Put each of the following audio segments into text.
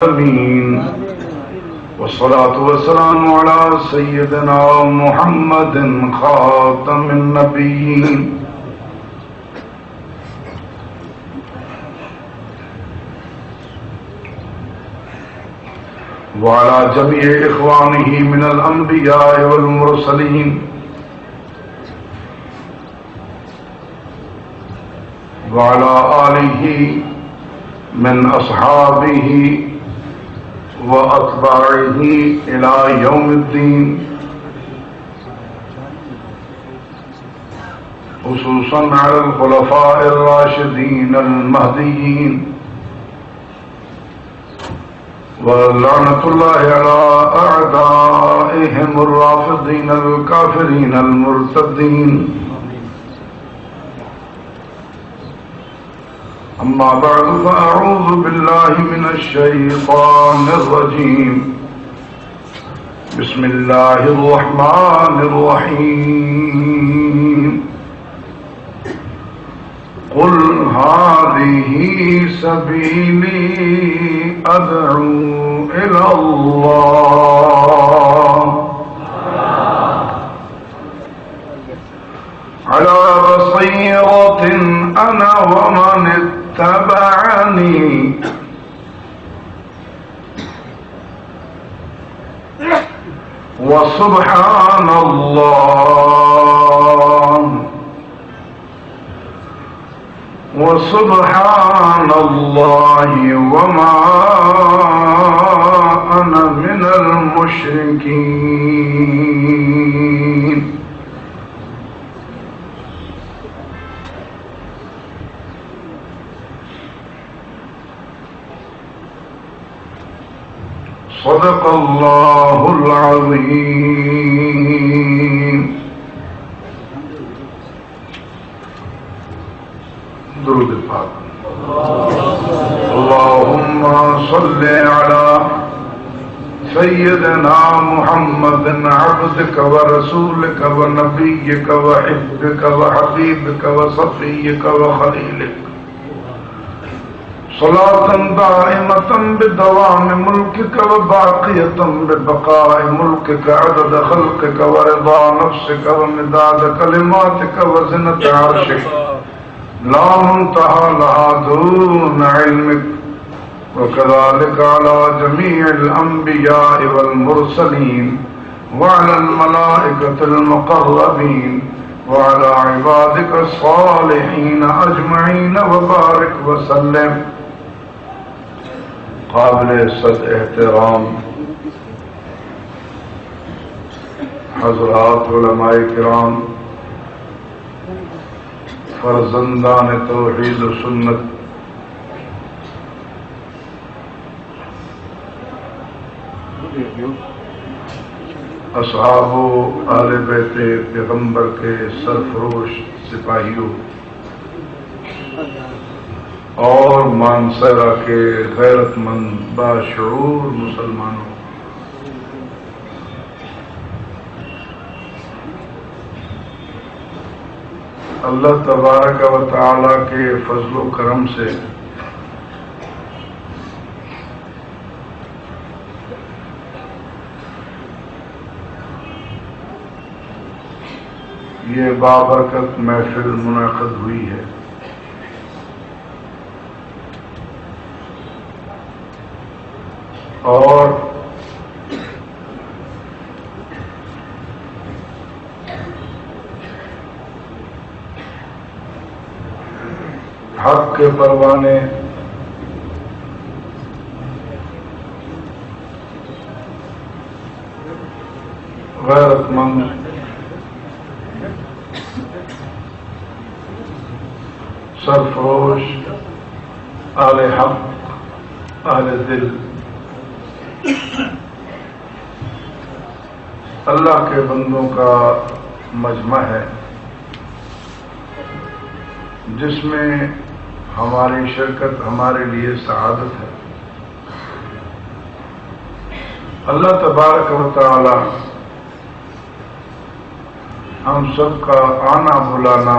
آمين. والصلاة والسلام على سيدنا محمد خاتم النبيين وعلى جميع إخوانه من الأنبياء والمرسلين وعلى آله من أصحابه وأتباعه إلى يوم الدين، خصوصا على الخلفاء الراشدين المهديين، ولعنة الله على أعدائهم الرافضين الكافرين المرتدين. أما بعد، فأعوذ بالله من الشيطان الرجيم. بسم الله الرحمن الرحيم. قل هذه سبيلي أدعو إلى الله على بصيرة أنا ومن اتبعني وسبحان الله وما أنا من المشركين. صدق الله العظيم. درود پاک. اللهم صل على سيدنا محمد عبدك ورسولك ونبيك وحبك وحبيبك وصفيك وخليلك، صلاة دائمة بدوام ملكك وباقية ببقاء ملكك، عدد خلقك ورضا نفسك ومداد كلماتك وزنة عرشك، لا منتهى لها دون علمك. وكذلك على جميع الأنبياء والمرسلين وعلى الملائكة المقربين وعلى عبادك الصالحين أجمعين وبارك وسلم. قابل صد احترام حضرات علماء کرام، فرزندان توحید و سنت، اصحاب و آل بیت پیغمبر کے سرفروش سپاہیوں اور مانسہرہ کے غیرت مند باشعور مسلمانوں، اللہ تبارک و تعالی کے فضل و کرم سے یہ بابرکت محفل منعقد ہوئی ہے. اور حق کے پروانے غیرت مند سرفروش اہل حق اہل دل اللہ کے بندوں کا مجمع ہے، جس میں ہماری شرکت ہمارے لیے سعادت ہے. اللہ تبارک و تعالی ہم سب کا آنا بلانا،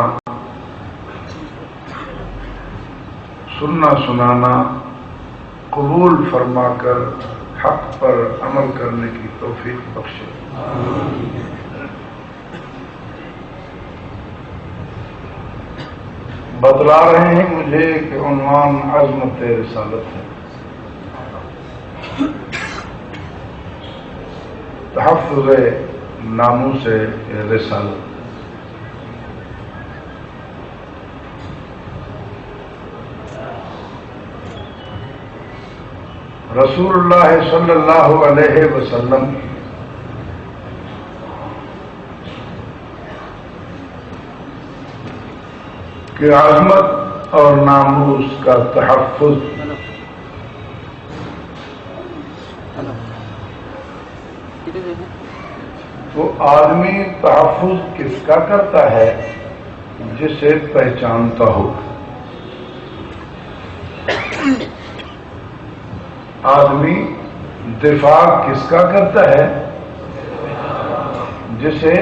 سننا سنانا قبول فرما کر حق پر عمل کرنے کی توفیق بخشے۔ بتلا رہے ہیں مجھے کہ عنوان عظمت رسالت ہے۔ تحفظ ناموس رسالت۔ رسول اللہ صلی اللہ علیہ وسلم کی عظمت اور ناموس کا تحفظ تو آدمی تحفظ کس کا کرتا ہے؟ جسے پہچانتا ہو۔ آدمی دفاع کس کا کرتا ہے؟ جسے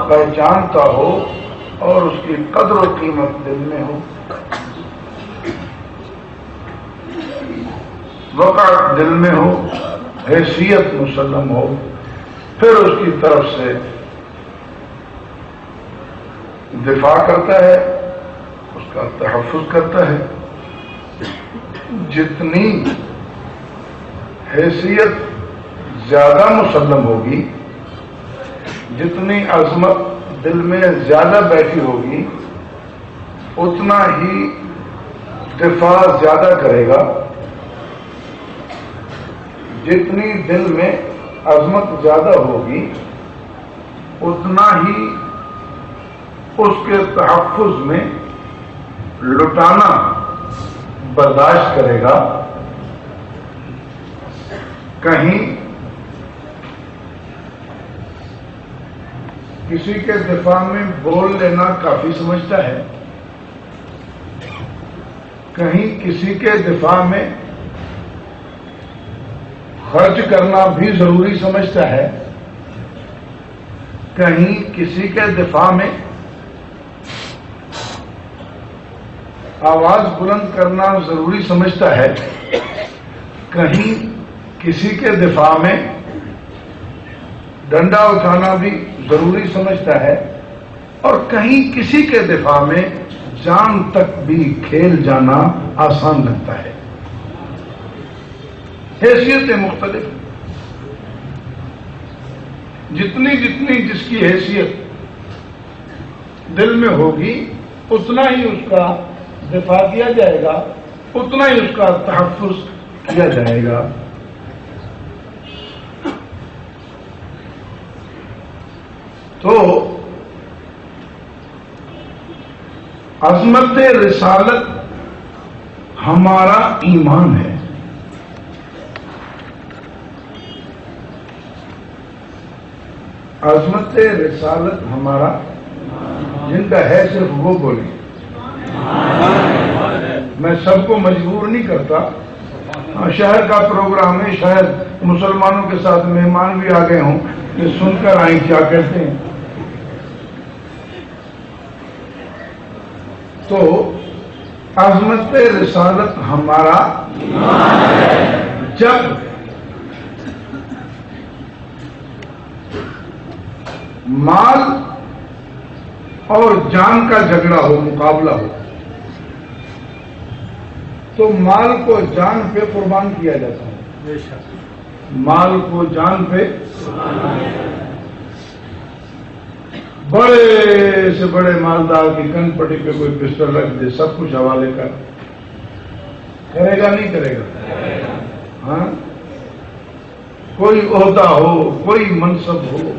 پہچانتا ہو اور اس کی قدر و قیمت دل میں ہو، وقع دل میں ہو، حیثیت مسلم ہو، پھر اس کی طرف سے دفاع کرتا ہے، اس کا تحفظ کرتا ہے۔ جتنی حیثیت زیادہ مسلم ہوگی، جتنی عظمت دل میں زیادہ بیٹھی ہوگی، اتنا ہی دفاع زیادہ کرے گا۔ جتنی دل میں عظمت زیادہ ہوگی، اتنا ہی اس کے تحفظ میں لٹانا برداشت کرے گا۔ کہیں کسی کے دفاع میں بول لینا کافی سمجھتا ہے، کہیں کسی کے دفاع میں خرچ کرنا بھی ضروری سمجھتا ہے، کہیں کسی کے دفاع میں آواز بلند کرنا ضروری سمجھتا ہے، کہیں کسی کے دفاع میں ڈنڈا اٹھانا بھی ضروری سمجھتا ہے، اور کہیں کسی کے دفاع میں جان تک بھی کھیل جانا آسان لگتا ہے۔ حیثیتیں مختلف، جتنی جتنی جس کی حیثیت دل میں ہوگی، اتنا ہی اس کا دفاع کیا جائے گا، اتنا ہی اس کا تحفظ کیا جائے گا۔ تو عظمت رسالت ہمارا ایمان ہے۔ عظمت رسالت ہمارا، جن کا ہے صرف وہ بولیں۔ میں سب کو مجبور نہیں کرتا، شہر کا پروگرام ہے، شاید مسلمانوں کے ساتھ مہمان بھی آ گئے ہوں، یہ سن کر آئیں کیا کہتے ہیں۔ تو عظمت رسالت ہمارا جب مال اور جان کا جھگڑا ہو، مقابلہ ہو، تو مال کو جان پہ قربان کیا جاتا ہے۔ مال کو جان پہ، بڑے سے بڑے مالدار کی کن پٹی پہ کوئی پسٹل رکھ دے، سب کچھ حوالے کر، کرے گا نہیں کرے گا؟ ہاں، کوئی عہدہ ہو، کوئی منصب ہو،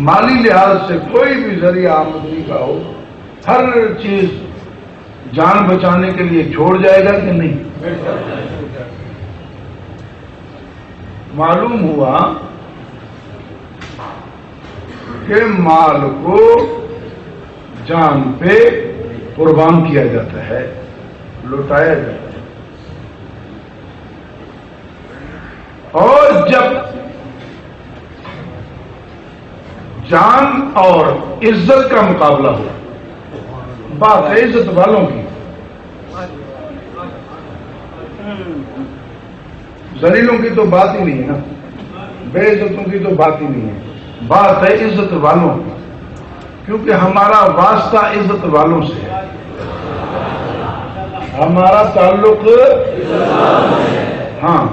مالی لحاظ سے کوئی بھی ذریعہ آمدنی کا ہو، ہر چیز جان بچانے کے لیے چھوڑ جائے گا کہ نہیں؟ معلوم ہوا کہ مال کو جان پہ قربان کیا جاتا ہے، لوٹایا جاتا ہے۔ اور جب جان اور عزت کا مقابلہ ہو، بات ہے عزت والوں کی، ذلیلوں کی تو بات ہی نہیں ہے نا، بے عزتوں کی تو بات ہی نہیں ہے، بات ہے عزت والوں کی، کیونکہ ہمارا واسطہ عزت والوں سے ہے، ہمارا تعلق، ہاں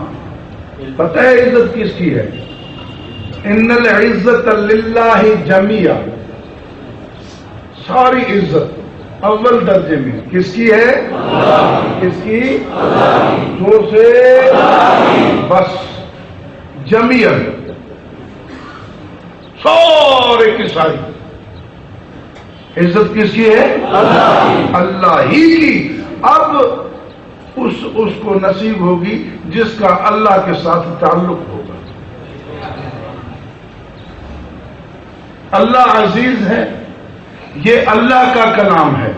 پتہ ہے عزت کس کی ہے؟ ان العزت للہ جمیعا، ساری عزت اول درجے میں کس کی ہے؟ کس کی؟ زور سے بس، جمیعا، سارے کی ساری عزت کس کی ہے؟ اللہ ہی کی۔ اب اس کو نصیب ہوگی جس کا اللہ کے ساتھ تعلق ہوگا۔ اللہ عزیز ہے، یہ اللہ کا کلام ہے،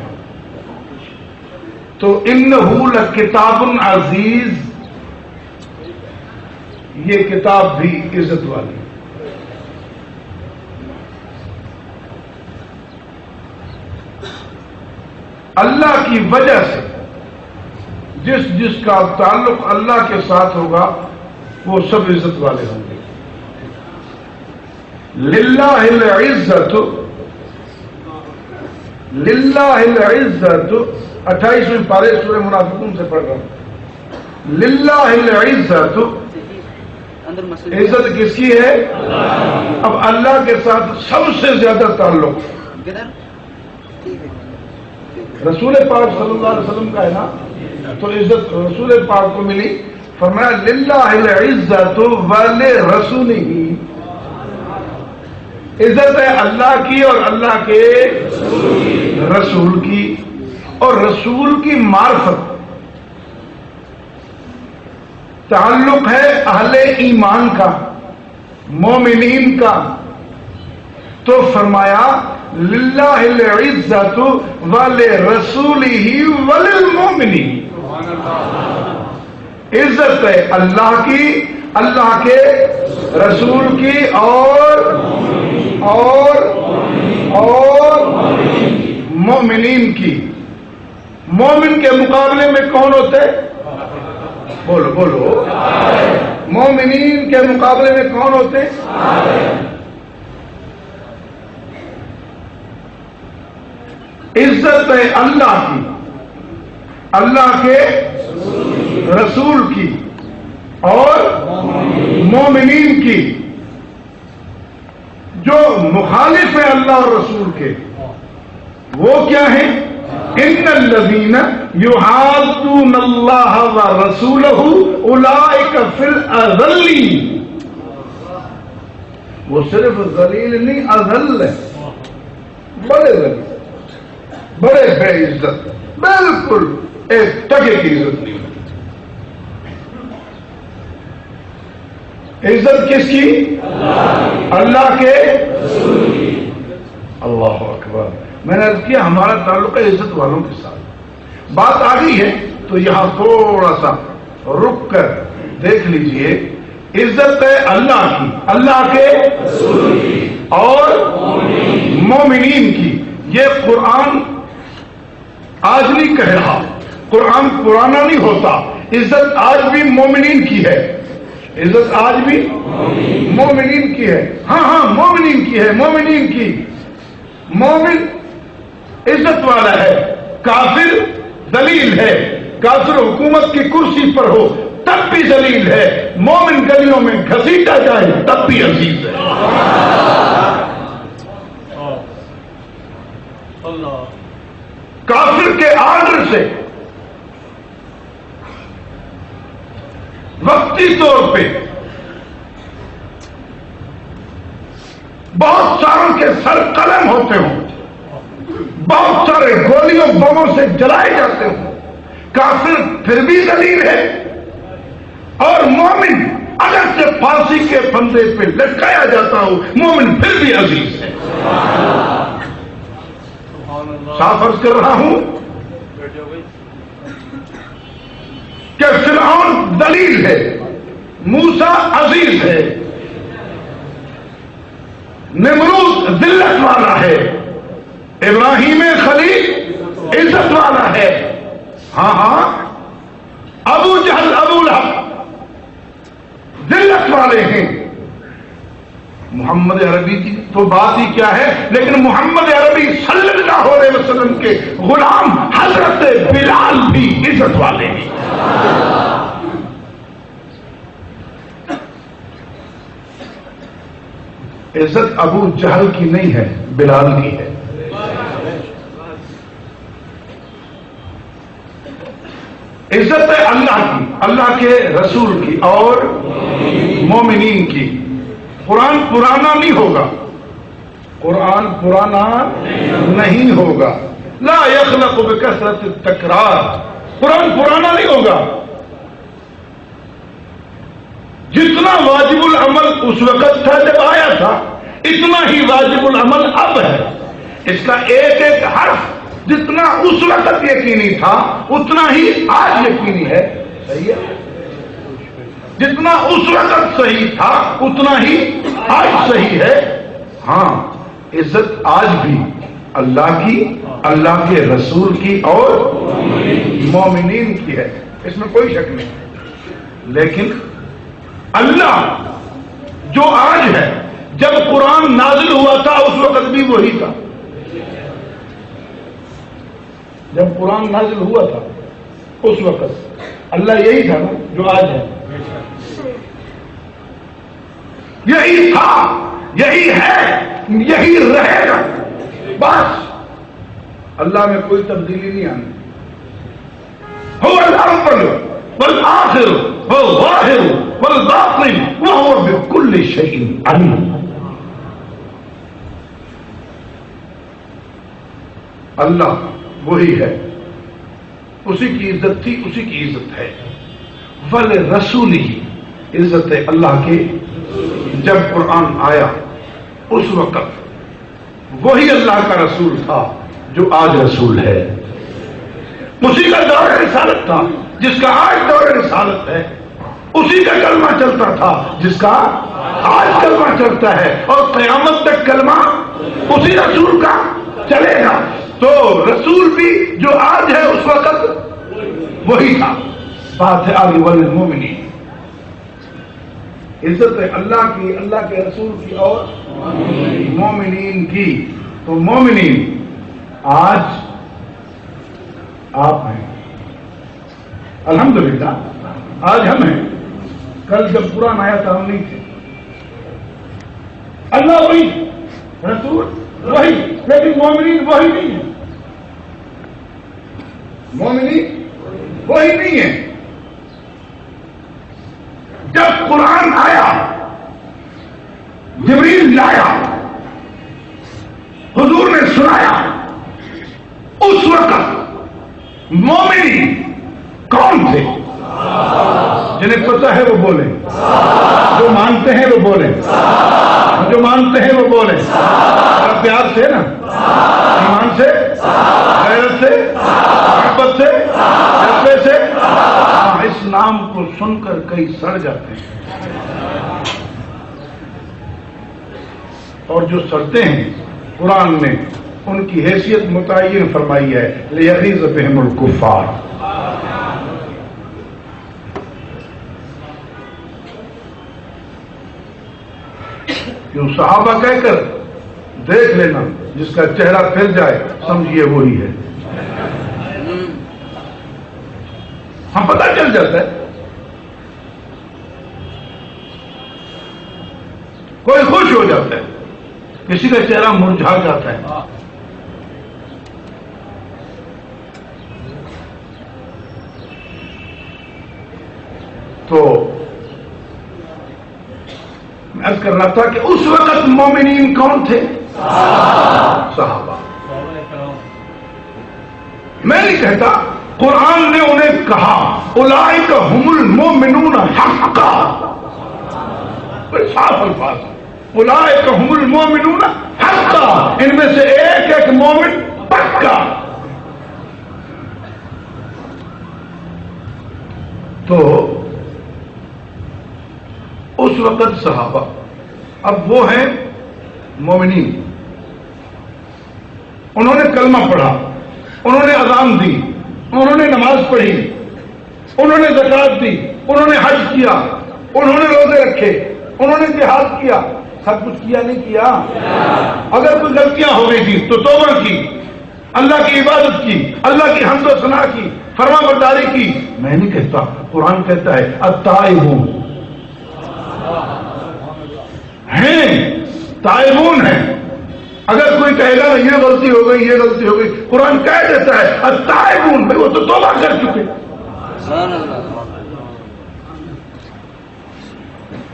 تو انہ لکتاب عزیز، یہ کتاب بھی عزت والی۔ اللہ کی وجہ سے جس کا تعلق اللہ کے ساتھ ہوگا وہ سب عزت والے ہوں گے۔ للہ العزت، للہ العزت، 28ویں پارے سورہ منافقون سے پڑھ رہا ہوں۔ للہ العزت، عزت کس کی ہے؟ اب اللہ کے ساتھ سب سے زیادہ تعلق رسول پاک صلی اللہ علیہ وسلم کا ہے نا، تو عزت رسول پاک کو ملی، فرمایا للہ العزت ولرسولہ، عزت ہے اللہ کی اور اللہ کے رسول کی، اور رسول کی معرفت، تعلق ہے اہل ایمان کا، مومنین کا، تو فرمایا للہ العزت ولرسولہ وللمؤمنین، عزت ہے اللہ کی، اللہ کے رسول کی، اور مومنین کی۔ مومن کے مقابلے میں کون ہوتے؟ بولو بولو، مومنین کے مقابلے میں کون ہوتے؟ عزت ہے اللہ کی، اللہ کے رسول کی، اور مومنین کی۔ جو مخالف ہے اللہ اور رسول کے وہ کیا ہیں؟ ان الذین یحادون اللہ ورسولہ اولئک فی الاذلین، وہ صرف ذلیل نہیں، اذل ہے، بڑے ذلیل، بڑے بے عزت، بالکل ایک ٹکے کی عزت نہیں۔ عزت کس کی؟ اللہ کے رسول کی۔ اللہ اکبر۔ میں نے عرض کیا ہمارا تعلق ہے عزت والوں کے ساتھ۔ بات آ گئی ہے تو یہاں تھوڑا سا رک کر دیکھ لیجئے، عزت ہے اللہ کی، اللہ کے رسول کی، اور مومنین کی۔ یہ قرآن آج نہیں کہہ رہا، قرآن پرانا نہیں ہوتا، عزت آج بھی مومنین کی ہے، عزت آج بھی مومنین کی ہے۔ ہاں مومنین کی ہے، مومنین کی۔ مومن عزت والا ہے، کافر ذلیل ہے، کافر حکومت کی کرسی پر ہو تب بھی ذلیل ہے، مومن گلیوں میں گھسیٹا جائے تب بھی عزیز ہے۔ کافر کے آرڈر سے وقتی طور پہ بہت ساروں کے سر قلم ہوتے ہوں، بہت سارے گولیوں بموں سے جلائے جاتے ہوں، کافر پھر بھی ذلیل ہے، اور مومن اگر سے پھانسی کے پھندے پہ لٹکایا جاتا ہو مومن پھر بھی عزیز ہے۔ صاف عرض کر رہا ہوں کہ فرعون ذلیل ہے، موسیٰ عزیز ہے، نمرود ذلت والا ہے، ابراہیم خلیل عزت والا ہے۔ ہاں ابو جہل ابو لہب والے ہیں. محمد عربی کی تو بات ہی کیا ہے، لیکن محمد عربی صلی اللہ علیہ وسلم کے غلام حضرت بلال بھی عزت والے ہیں. عزت ابو جہل کی نہیں ہے، بلال کی ہے. عزت ہے اللہ کی، اللہ کے رسول کی اور مومنین کی. قرآن پرانا نہیں ہوگا، قرآن پرانا نہیں ہوگا. لا یخلق بکثرت التکرار، قرآن پرانا نہیں ہوگا. جتنا واجب العمل اس وقت تھا جب آیا تھا، اتنا ہی واجب العمل اب ہے. اس کا ایک ایک حرف جتنا اس وقت یقینی تھا اتنا ہی آج یقینی ہے. صحیح ہے؟ جتنا اس وقت صحیح تھا اتنا ہی آج صحیح ہے. ہاں، عزت آج بھی اللہ کی، اللہ کے رسول کی اور مومنین کی ہے، اس میں کوئی شک نہیں. لیکن اللہ جو آج ہے، جب قرآن نازل ہوا تھا اس وقت بھی وہی تھا. جب قرآن نازل ہوا تھا اس وقت اللہ یہی تھا نا جو آج ہے. یہی تھا، یہی ہے، یہی رہے گا. بس اللہ میں کوئی تبدیلی نہیں آنی. هو الأول والآخر والظاهر والباطن وهو بكل شيء عليم. اللہ وہی ہے، اسی کی عزت تھی، اسی کی عزت ہے. وَلِرَسُولِهِ عزت ہے اللہ کے. جب قرآن آیا اس وقت وہی اللہ کا رسول تھا جو آج رسول ہے. اسی کا دور رسالت تھا جس کا آج دور رسالت ہے. اسی کا کلمہ چلتا تھا جس کا آج کلمہ چلتا ہے، اور قیامت تک کلمہ اسی رسول کا چلے گا. تو رسول بھی جو آج ہے اس وقت وہی تھا. بات ہے آگے والمومنین. عزت ہے اللہ کی، اللہ کے رسول کی اور مومنین کی. تو مومنین آج آپ ہیں، الحمدللہ آج ہم ہیں. کل جب قرآن آیا تھا ہم نہیں تھے. اللہ وہی، رسول وہی، لیکن مومنین وہی نہیں ہے. مومنین وہی نہیں ہے. جب قرآن آیا، جبریل لایا، حضور نے سنایا، اس وقت مومنین کون تھے؟ جنہیں پتہ ہے وہ بولیں، جو مانتے ہیں وہ بولیں، جو مانتے ہیں وہ بولیں. پیار سے نا، ایمان سے، غیرت سے، محبت سے، جذبے سے. اس نام کو سن کر کئی سڑ جاتے ہیں، اور جو سڑتے ہیں قرآن نے ان کی حیثیت متعین فرمائی ہے. لیغیظ بہم الکفار. کیوں صحابہ کہہ کر دیکھ لینا، جس کا چہرہ پھر جائے سمجھیے وہی ہے. ہم پتہ چل جاتا ہے. کوئی خوش ہو جاتا ہے، کسی کا چہرہ مرجھا جاتا ہے. تو میں عرض کر رہا تھا کہ اس وقت مومنین کون تھے؟ صحابہ. میں نہیں کہتا، قرآن نے انہیں کہا اولئک هم المؤمنون حقا. صاف الفاظ، اولئک هم المؤمنون حقا، ان میں سے ایک ایک مومن پکا. تو اس وقت صحابہ، اب وہ ہیں مومنین. انہوں نے کلمہ پڑھا، انہوں نے اذان دی، انہوں نے نماز پڑھی، انہوں نے زکات دی، انہوں نے حج کیا، انہوں نے روزے رکھے. انہوں نے جہاد کیا، سب کچھ کیا نہیں کیا؟ اگر کوئی غلطیاں ہو گئی تھی تو توبہ کی، اللہ کی عبادت کی، اللہ کی حمد و ثنا کی، فرما برداری کی. میں نہیں کہتا، قرآن کہتا ہے التائبون ہیں، تائبون ہیں. اگر کوئی کہے گا یہ غلطی ہو گئی، یہ غلطی ہو گئی، قرآن کہہ دیتا ہے التائبون، بھائی وہ تو توبہ کر چکے.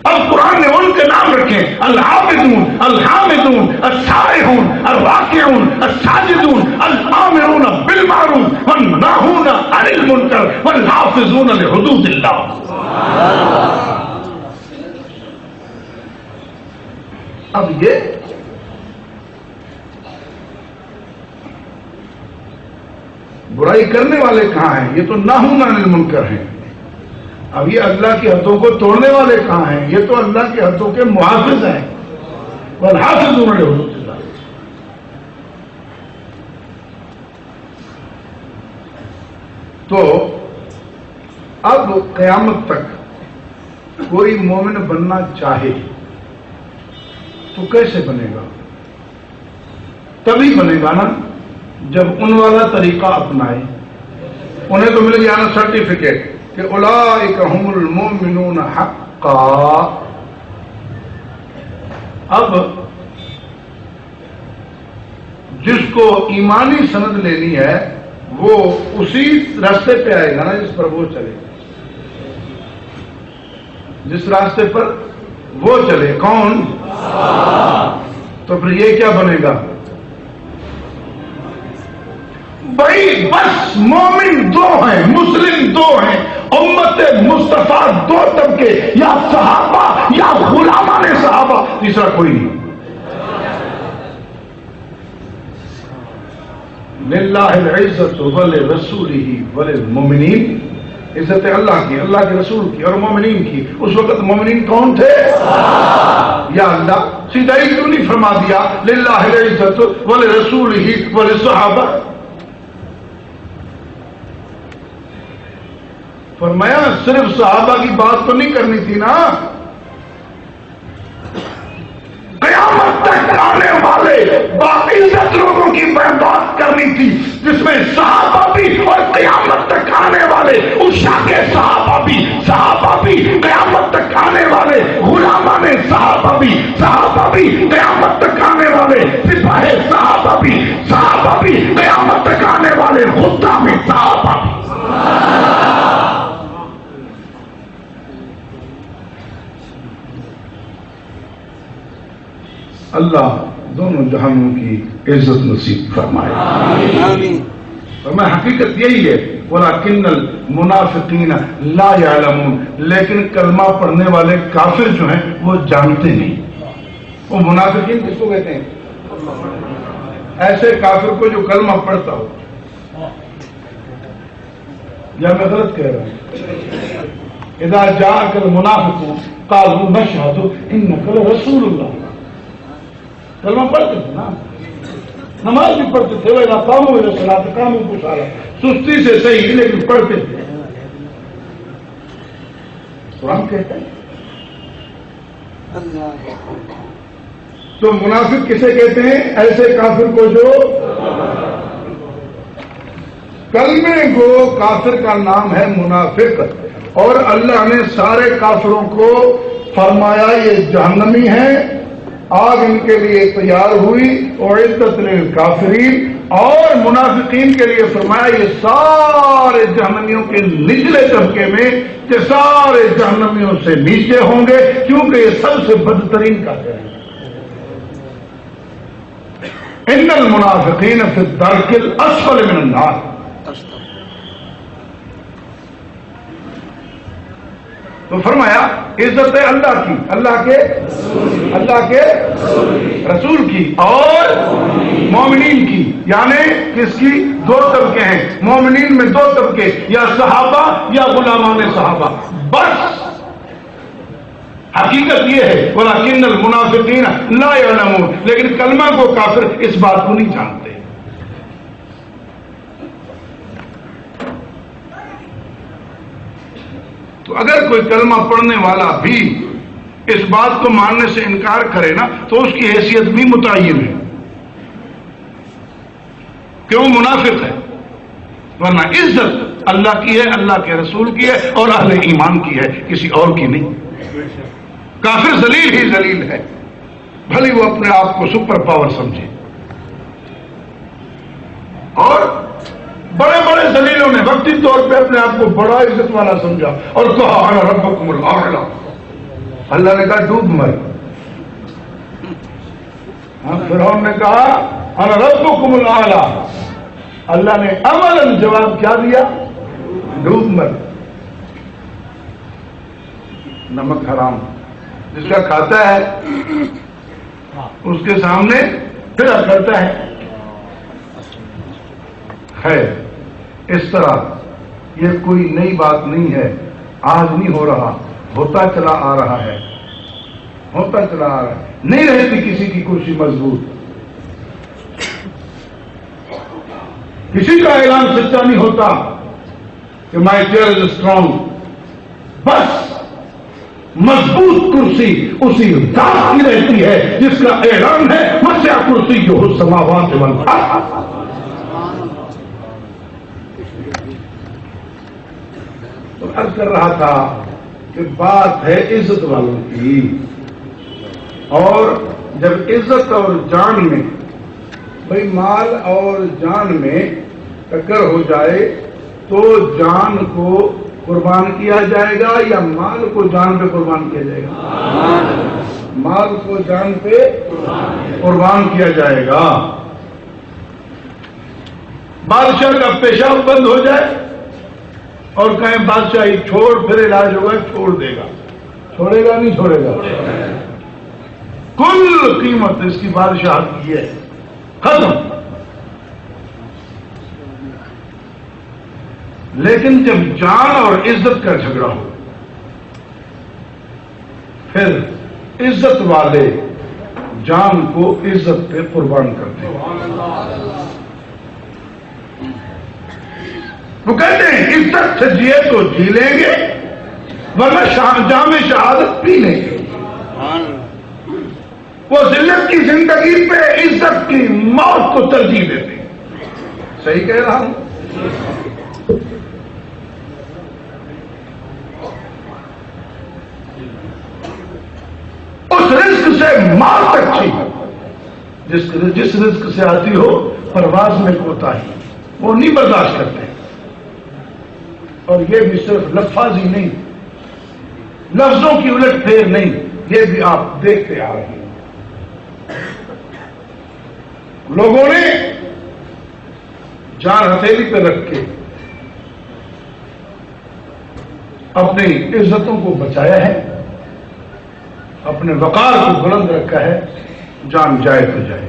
اب قرآن نے ان کے نام رکھے العابدون، الحامدون، السائحون، الراکعون، الساجدون، الآمرون بالمعروف والناہون عن المنکر والحافظون لحدود اللہ. اب یہ برائی کرنے والے کہاں ہیں؟ یہ تو ناہون عن المنکر ہیں. اب یہ اللہ کی حدوں کو توڑنے والے کہاں ہیں؟ یہ تو اللہ کی حدوں کے محافظ ہیں. والحافظون لحدود اللہ. تو اب قیامت تک کوئی مومن بننا چاہے تو کیسے بنے گا؟ تبھی بنے گا نا جب ان والا طریقہ اپنائے. انہیں تو مل گیا نا سرٹیفکیٹ کہ اولئک هم المؤمنون حقا. اب جس کو ایمانی سند لینی ہے وہ اسی راستے پہ آئے گا نا جس پر وہ چلے. جس راستے پر وہ چلے. کون؟ تو پھر یہ کیا بنے گا؟ بھائی بس مومن دو ہیں، مسلم دو ہیں، امت مصطفیٰ دو طبقے، یا صحابہ یا غلامان صحابہ، تیسرا کوئی نہیں. للہ العزت ولرسولہ وللمؤمنین. عزت اللہ کی، اللہ کے رسول کی اور مومنین کی. اس وقت مومنین کون تھے؟ یا اللہ. سیدھا ہی کیوں نہیں فرما دیا للہ العزت ولرسولہ وللصحابہ؟ فرمایا صرف صحابہ کی بات تو نہیں کرنی تھی نا، قیامت تک آنے والے باعزت لوگوں کی بات کرنی تھی، جس میں صحابہ بھی اور قیامت تک آنے والے عشاق کے صحابہ بھی قیامت تک آنے والے غلامان صحابہ بھی قیامت تک آنے والے سپاہ صحابہ بھی قیامت تک آنے والے خدام صحابہ بھی. اللہ دونوں جہانوں کی عزت نصیب فرمائے. آمین. فرمایا حقیقت یہی ہے ولکن المنافقین لا یعلمون. لیکن کلمہ پڑھنے والے کافر جو ہیں وہ جانتے نہیں. وہ منافقین کس کو کہتے ہیں؟ ایسے کافر کو جو کلمہ پڑھتا ہو. یا میں غلط کہہ رہا ہوں؟ اذا جاءک المنافقون قالوا نشهد انک لرسول اللہ. کلمہ پڑھتے تھے نا، نماز بھی پڑھتے تھے، وہ کاموں میں صلاۃ کاموں کو سارا سستی سے صحیح لیکن پڑھتے تھے. قرآن کہتا ہے. تو منافق کسے کہتے ہیں؟ ایسے کافر کو جو کلمے کو، کافر کا نام ہے منافق. اور اللہ نے سارے کافروں کو فرمایا یہ جہنمی ہیں، آگ ان کے لیے تیار ہوئی، اور عزت للکافرین. اور منافقین کے لیے فرمایا یہ سارے جہنمیوں کے نچلے طبقے میں، کہ سارے جہنمیوں سے نیچے ہوں گے، کیونکہ یہ سب سے بدترین کافر ہیں. ان المنافقین فی الدرک الاسفل من النار. تو فرمایا عزت ہے اللہ کی، اللہ کے رسول کی اور مومنین کی. یعنی کس کی؟ دو طبقے ہیں. مومنین میں دو طبقے، یا صحابہ یا غلامان صحابہ. بس حقیقت یہ ہے ولکن المنافقین لا یعلمون. لیکن کلمہ کو کافر اس بات کو نہیں جانتے. تو اگر کوئی کلمہ پڑھنے والا بھی اس بات کو ماننے سے انکار کرے نا تو اس کی حیثیت بھی متعین ہے کہ وہ منافق ہے، ورنہ عزت اللہ کی ہے، اللہ کے رسول کی ہے اور اہل ایمان کی ہے، کسی اور کی نہیں۔ کافر ذلیل ہی ذلیل ہے، بھلی وہ اپنے آپ کو سپر پاور سمجھے، اور بڑے بڑے ذلیلوں نے وقتی طور پہ اپنے آپ کو بڑا عزت والا سمجھا اور کہا انا ربکم الاعلی۔ اللہ نے کہا ڈوب مر۔ فرعون نے کہا انا ربکم الاعلی، اللہ نے عملاً جواب کیا دیا؟ ڈوب مر۔ نمک حرام جس کا کھاتا ہے اس کے سامنے پھر کرتا ہے۔ خیر، اس طرح یہ کوئی نئی بات نہیں ہے، آج نہیں ہو رہا، ہوتا چلا آ رہا ہے، ہوتا چلا آ رہا ہے۔ نہیں رہتی کسی کی کرسی مضبوط، کسی کا اعلان سچا نہیں ہوتا کہ مائی چیئر از اسٹرانگ، بس مضبوط کرسی اسی ذات کی رہتی ہے جس کا اعلان ہے وسع کرسی جو السماوات والارض۔ تو عرض کر رہا تھا کہ بات ہے عزت والوں کی، اور جب عزت اور جان میں، بھئی مال اور جان میں ٹکر ہو جائے تو جان کو قربان کیا جائے گا یا مال کو جان پہ قربان کیا جائے گا؟ مال کو جان پہ قربان کیا جائے گا۔ بادشاہ کا پیشاب بند ہو جائے اور کہیں بادشاہی چھوڑ، پھر علاج ہوگا، چھوڑ دے گا، چھوڑے گا نہیں چھوڑے گا؟ کل قیمت اس کی بادشاہت کی ہے، ختم۔ لیکن جب جان اور عزت کا جھگڑا ہو، پھر عزت والے جان کو عزت پہ قربان کرتے ہیں۔ وہ کہتے ہیں عزت سے جیے تو جی لیں گے ورنہ جام شہادت پی لیں گے۔ وہ ذلت کی زندگی پہ عزت کی موت کو ترجیح دیتے ہیں۔ صحیح کہہ رہا ہوں؟ اس رزق سے موت اچھی، جس رزق سے آتی ہو پرواز میں کوتاہی، وہ نہیں برداشت کرتے۔ اور یہ بھی صرف لفاظی نہیں، لفظوں کی الٹ پھیر نہیں، یہ بھی آپ دیکھتے آ رہے ہیں۔ لوگوں نے جان ہتھیلی پہ رکھ کے اپنی عزتوں کو بچایا ہے، اپنے وقار کو بلند رکھا ہے، جان جائے تو جائے۔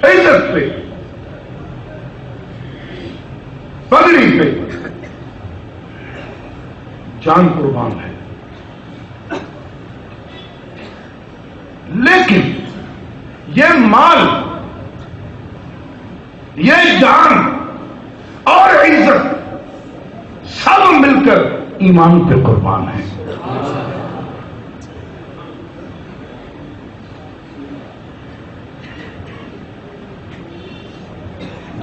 عزت پہ، پگڑی پہ جان قربان ہے، لیکن یہ مال، یہ جان اور عزت سب مل کر ایمان پہ قربان ہے۔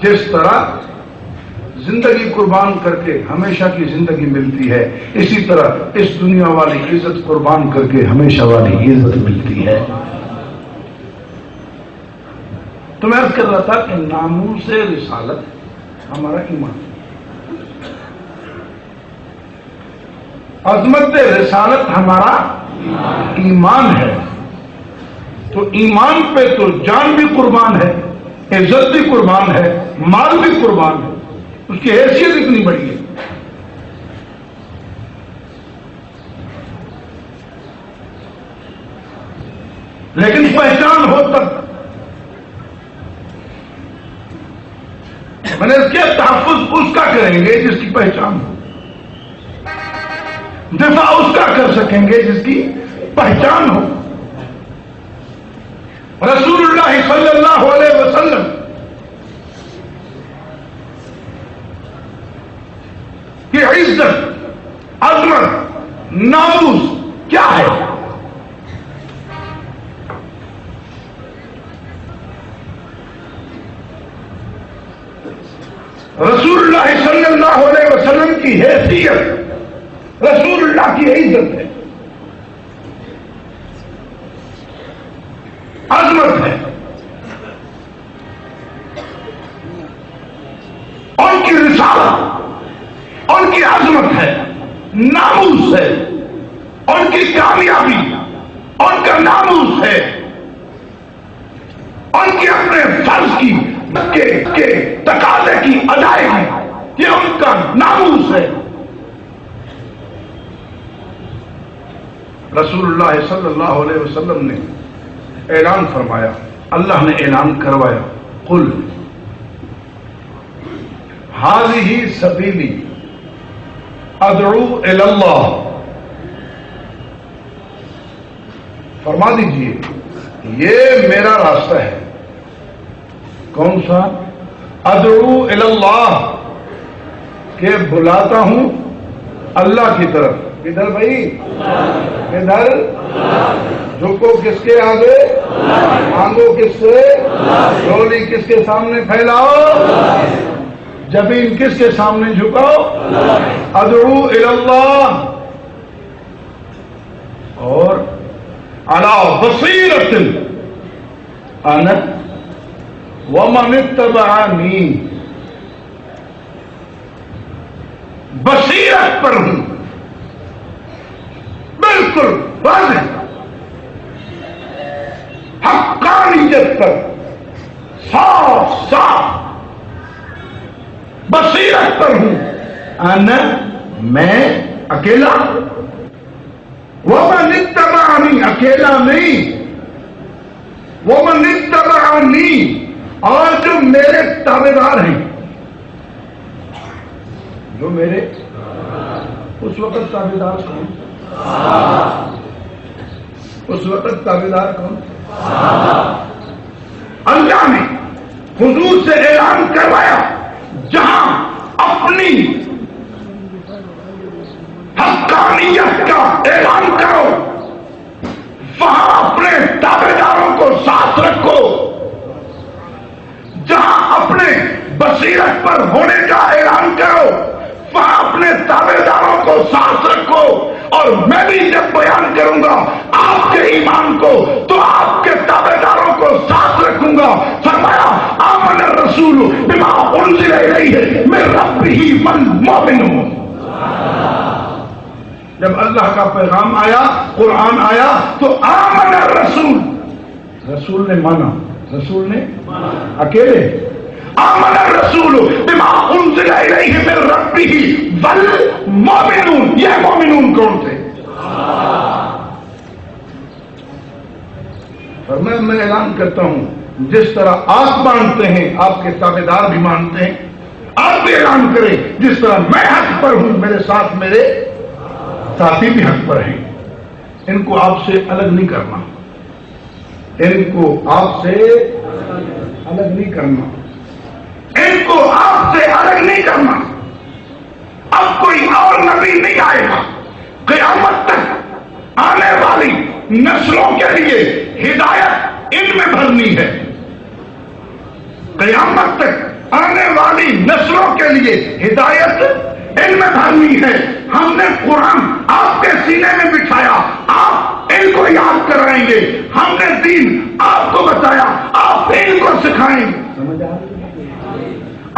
جس طرح زندگی قربان کر کے ہمیشہ کی زندگی ملتی ہے، اسی طرح اس دنیا والی عزت قربان کر کے ہمیشہ والی عزت ملتی ہے۔ تو میں عرض کر رہا تھا کہ ناموس رسالت ہمارا ایمان، عظمت رسالت ہمارا ایمان ہے۔ تو ایمان پہ تو جان بھی قربان ہے، عزت بھی قربان ہے، مال بھی قربان ہے، اس کی حیثیت اتنی بڑی ہے۔ لیکن پہچان ہو تب، میں نے اس کے تحفظ اس کا کریں گے جس کی پہچان ہو، دفاع اس کا کر سکیں گے جس کی پہچان ہو۔ رسول اللہ صلی اللہ علیہ وسلم کی عزت عظمت، ناموس کیا ہے؟ رسول اللہ صلی اللہ علیہ وسلم کی حیثیت، رسول اللہ کی عزت ہے، عظمت ہے، ان کی رسالت، ان کی عظمت ہے، ناموس ہے، ان کی کامیابی، ان کا ناموس ہے، ان کی اپنے فرض کی کے تقاضے کی ادائیگی، یہ ان کا ناموس ہے۔ رسول اللہ صلی اللہ علیہ وسلم نے اعلان فرمایا، اللہ نے اعلان کروایا، قل ھذہ سبیلی ادعو الی اللہ، فرما دیجئے یہ میرا راستہ ہے۔ کون سا؟ ادعو الی اللہ، کہ بلاتا ہوں اللہ کی طرف۔ کدھر بھائی؟ کدھر؟ جھکو کس کے آگے، مانگو کس سے، ڈولی کس کے سامنے پھیلاؤ، جبین کس کے سامنے جھکاؤ؟ ادعو الی اللہ، اور علی بصیرۃ انا ومن اتبعنی، بصیرت پر ہوں، بالکل واضح حقانیت پر، صاف صاف بصیرت پر ہوں۔ انا میں اکیلا، ومن اتبعنی اکیلا نہیں، ومن اتبعنی اور جو میرے تابعدار ہیں، جو میرے اس وقت تابعدار کون؟ اس وقت تابعدار کون؟ اللہ نے حضور سے اعلان کروایا، جہاں اپنی حقانیت کا اعلان کرو، وہاں اپنے تابعداروں کو ساتھ رکھو، جہاں اپنے بصیرت پر ہونے کا اعلان کرو، وہاں اپنے تابعداروں کو ساتھ رکھو، اور میں بھی جب بیان کروں گا آپ کے ایمان کو تو آپ کے تابعداروں کو ساتھ رکھوں گا۔ فرمایا آمن الرسول بما انزل الیہ من ربہ والمؤمنون، جب اللہ کا پیغام آیا، قرآن آیا، تو آمن الرسول، رسول نے مانا، رسول نے اکیلے، آمن الرسول بما انزل الیہ من ربہ والمؤمنون، یہ مومنون کون تھے؟ فرمایا میں اعلان کرتا ہوں، جس طرح آپ مانتے ہیں آپ کے تابعدار بھی مانتے ہیں، آپ بھی اعلان کریں جس طرح میں حق پر ہوں میرے ساتھ میرے ساتھی بھی حق پر ہیں۔ ان کو آپ سے الگ نہیں کرنا، ان کو آپ سے الگ نہیں کرنا، ان کو آپ سے الگ نہیں کرنا۔ اب کوئی اور نبی نہیں آئے گا، قیامت تک آنے والی نسلوں کے لیے ہدایت ان میں بھرنی ہے، قیامت تک آنے والی نسلوں کے لیے ہدایت ان میں بھرنی ہے۔ ہم نے قرآن آپ کے سینے میں بٹھایا، آپ ان کو یاد کرائیں گے، ہم نے دین آپ کو بتایا، آپ ان کو سکھائیں گے۔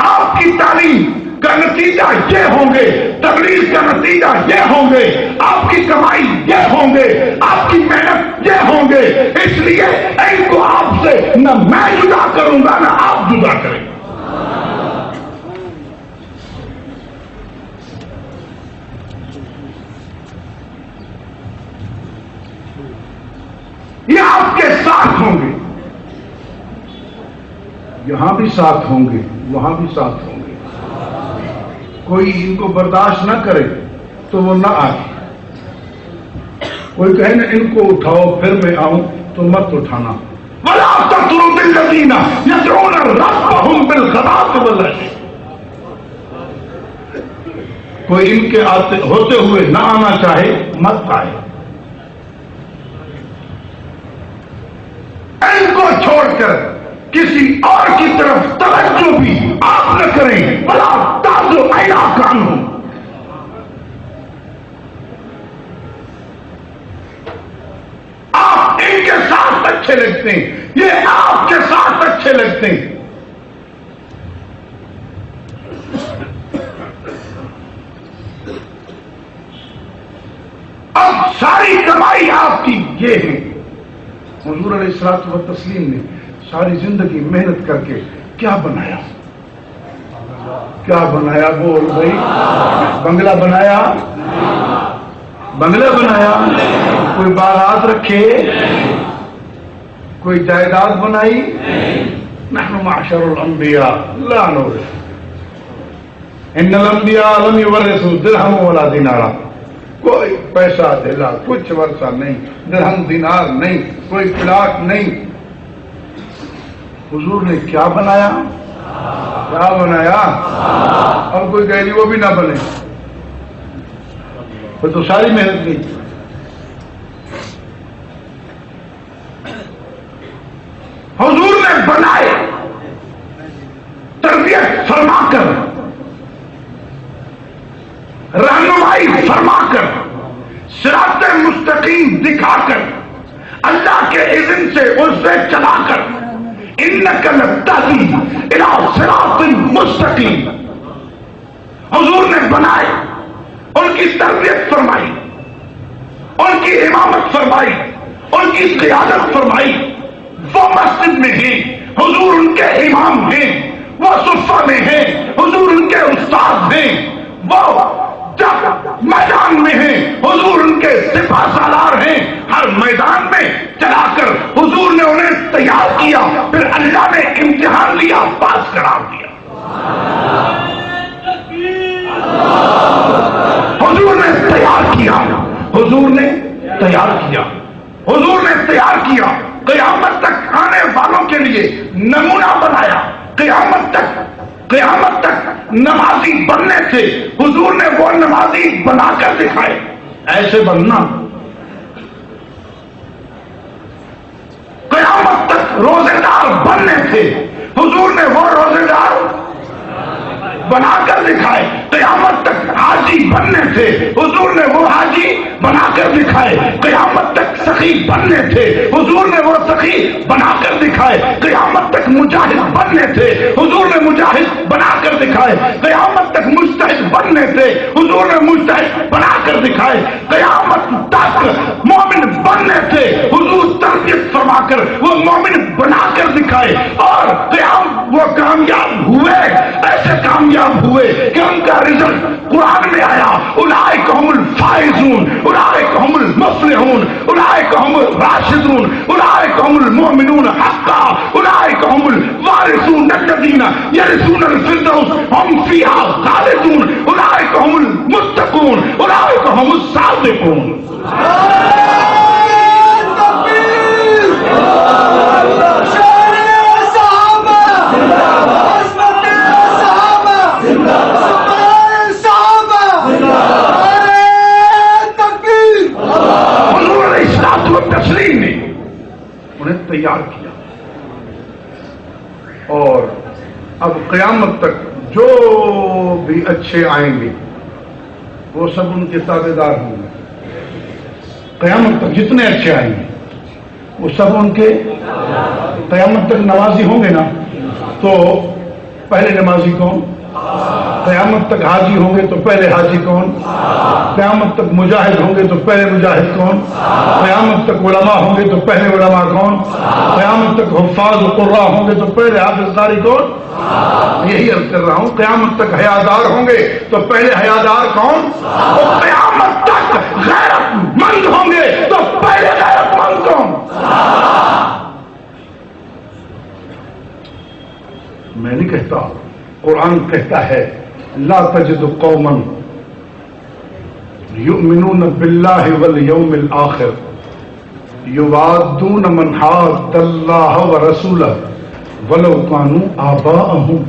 آپ کی تعلیم کا نتیجہ یہ ہوں گے، تبلیغ کا نتیجہ یہ ہوں گے، آپ کی کمائی یہ ہوں گے، آپ کی محنت یہ ہوں گے۔ اس لیے ان کو آپ سے نہ میں جدا کروں گا نہ آپ جدا کریں گے۔ یہ آپ کے ساتھ ہوں گے، یہاں بھی ساتھ ہوں گے، وہاں بھی ساتھ ہوں گے۔ کوئی ان کو برداشت نہ کرے تو وہ نہ آئے، کوئی کہے نا ان کو اٹھاؤ پھر میں آؤں تو مت اٹھانا۔ وَلَا تَطْرُدِ الَّذِينَ يَدْعُونَ رَبَّهُمْ بِالْغَدَاةِ وَالْعَشِيِّ، کوئی ان کے ہوتے ہوئے نہ آنا چاہے مت آئے. ان کو چھوڑ کر کسی اور کی طرف توجہ بھی آپ نہ کریں. بلا تازو اینا کانو. آپ ان کے ساتھ اچھے لگتے ہیں, یہ آپ کے ساتھ اچھے لگتے ہیں. اب ساری کمائی آپ کی یہ ہے. حضور علیہ الصلوۃ والتسلیم نے ساری زندگی محنت کر کے کیا بنایا؟ کیا بنایا؟ بول بھائی. بنگلہ بنایا؟ بنگلہ بنایا؟ کوئی باغات رکھے؟ کوئی جائیداد بنائی؟ نحن معشر الانبیاء لا نورث. ان الانبیاء لم یورثوا درہما ولا دینارا. کوئی پیسہ دلا کچھ ورثہ نہیں, درہم دینار نہیں, کوئی پلاٹ نہیں. حضور نے کیا بنایا؟ کیا بنایا؟ اور کوئی کہہ دی وہ بھی نہ بنے تو ساری محنت نہیں. حضور نے بنائے تربیت فرما کر, رہنمائی فرما کر, صراط مستقیم دکھا کر, اللہ کے اذن سے اس سے چلا کر, انک لتہدی الی صراط مستقیم. حضور نے بنائے, ان کی تربیت فرمائی, ان کی امامت فرمائی, ان کی قیادت فرمائی. وہ مسجد میں ہیں, حضور ان کے امام ہیں. وہ صفہ میں ہیں, حضور ان کے استاد ہیں. وہ جب میدان میں ہیں, حضور ان کے سپاہ سالار ہیں. ہر میدان میں چلا کر حضور نے انہیں تیار کیا, پھر اللہ نے امتحان لیا, پاس قرار دیا. حضور نے تیار کیا, حضور نے تیار کیا, حضور نے تیار کیا. قیامت تک آنے والوں کے لیے نمونہ بنایا. قیامت تک نمازی بننے سے حضور نے وہ نمازی بنا کر دکھائے. ایسے بننا. قیامت تک روزے دار بننے سے حضور نے وہ روزے دار بنا کر دکھائے. قیامت تک حاجی بننے سے حضور نے وہ حاجی بنا کر دکھائے. قیامت تک سخی بننے سے حضور نے وہ سخی بنا کر دکھائے. قیامت تک مجاہد بننے سے حضور نے مجاہد بنا کر دکھائے. قیامت تک مجتہد بننے سے حضور نے مجتہد بنا کر دکھائے. قیامت تک مومن بننے سے حضور تربیت فرما کر وہ مومن بنا کر دکھائے. اور وہ کامیاب ہوئے, ایسے کامیاب ہوئے کہ ان کا رزلٹ قرآن میں آیا. اولئک هم الفائزون, اولئک هم المفلحون, اولئک هم الراشدون, اولئک هم المؤمنون حقا, اولئک هم الوارثون الذین یرثون الفردوس هم فیها خالدون, اولئک هم المتقون, اولئک هم الصادقون. تسلیم نے انہیں تیار کیا. اور اب قیامت تک جو بھی اچھے آئیں گے وہ سب ان کے تابع دار ہوں گے. قیامت تک جتنے اچھے آئیں گے وہ سب ان کے. قیامت تک نمازی ہوں گے نا, تو پہلے نمازی کون؟ قیامت تک حاجی ہوں گے تو پہلے حاجی کون؟ قیامت تک مجاہد ہوں گے تو پہلے مجاہد کون؟ قیامت تک علماء ہوں گے تو پہلے علماء کون؟ قیامت تک حفاظ و قراء ہوں گے تو پہلے حافظ قاری کون؟ یہی عرض کر رہا ہوں. قیامت تک حیادار ہوں گے تو پہلے حیادار کون؟ اور قیامت تک غیرت مند ہوں گے تو پہلے غیرت مند کون؟ میں نہیں کہتا, قرآن کہتا ہے لا تجد قوما یؤمنون باللہ والیوم الآخر یوادون من حاد اللہ ورسولہ ولو کانوا آباءہم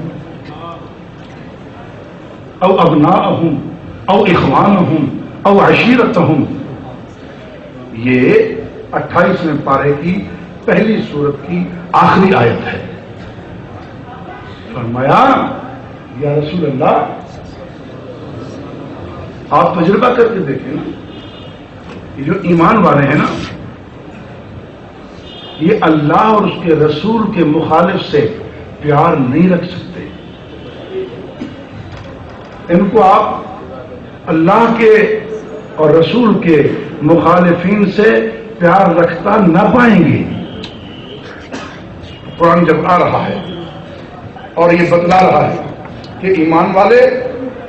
او ابناءہم او اخوانہم او عشیرتہم. یہ 28ویں پارے کی پہلی سورت کی آخری آیت ہے. فرمایا یا رسول اللہ آپ تجربہ کر کے دیکھیں نا، یہ جو ایمان والے ہیں نا یہ اللہ اور اس کے رسول کے مخالف سے پیار نہیں رکھ سکتے. ان کو آپ اللہ کے اور رسول کے مخالفین سے پیار رکھتا نہ پائیں گے. قرآن جب آ رہا ہے اور یہ بتلا رہا ہے کہ ایمان والے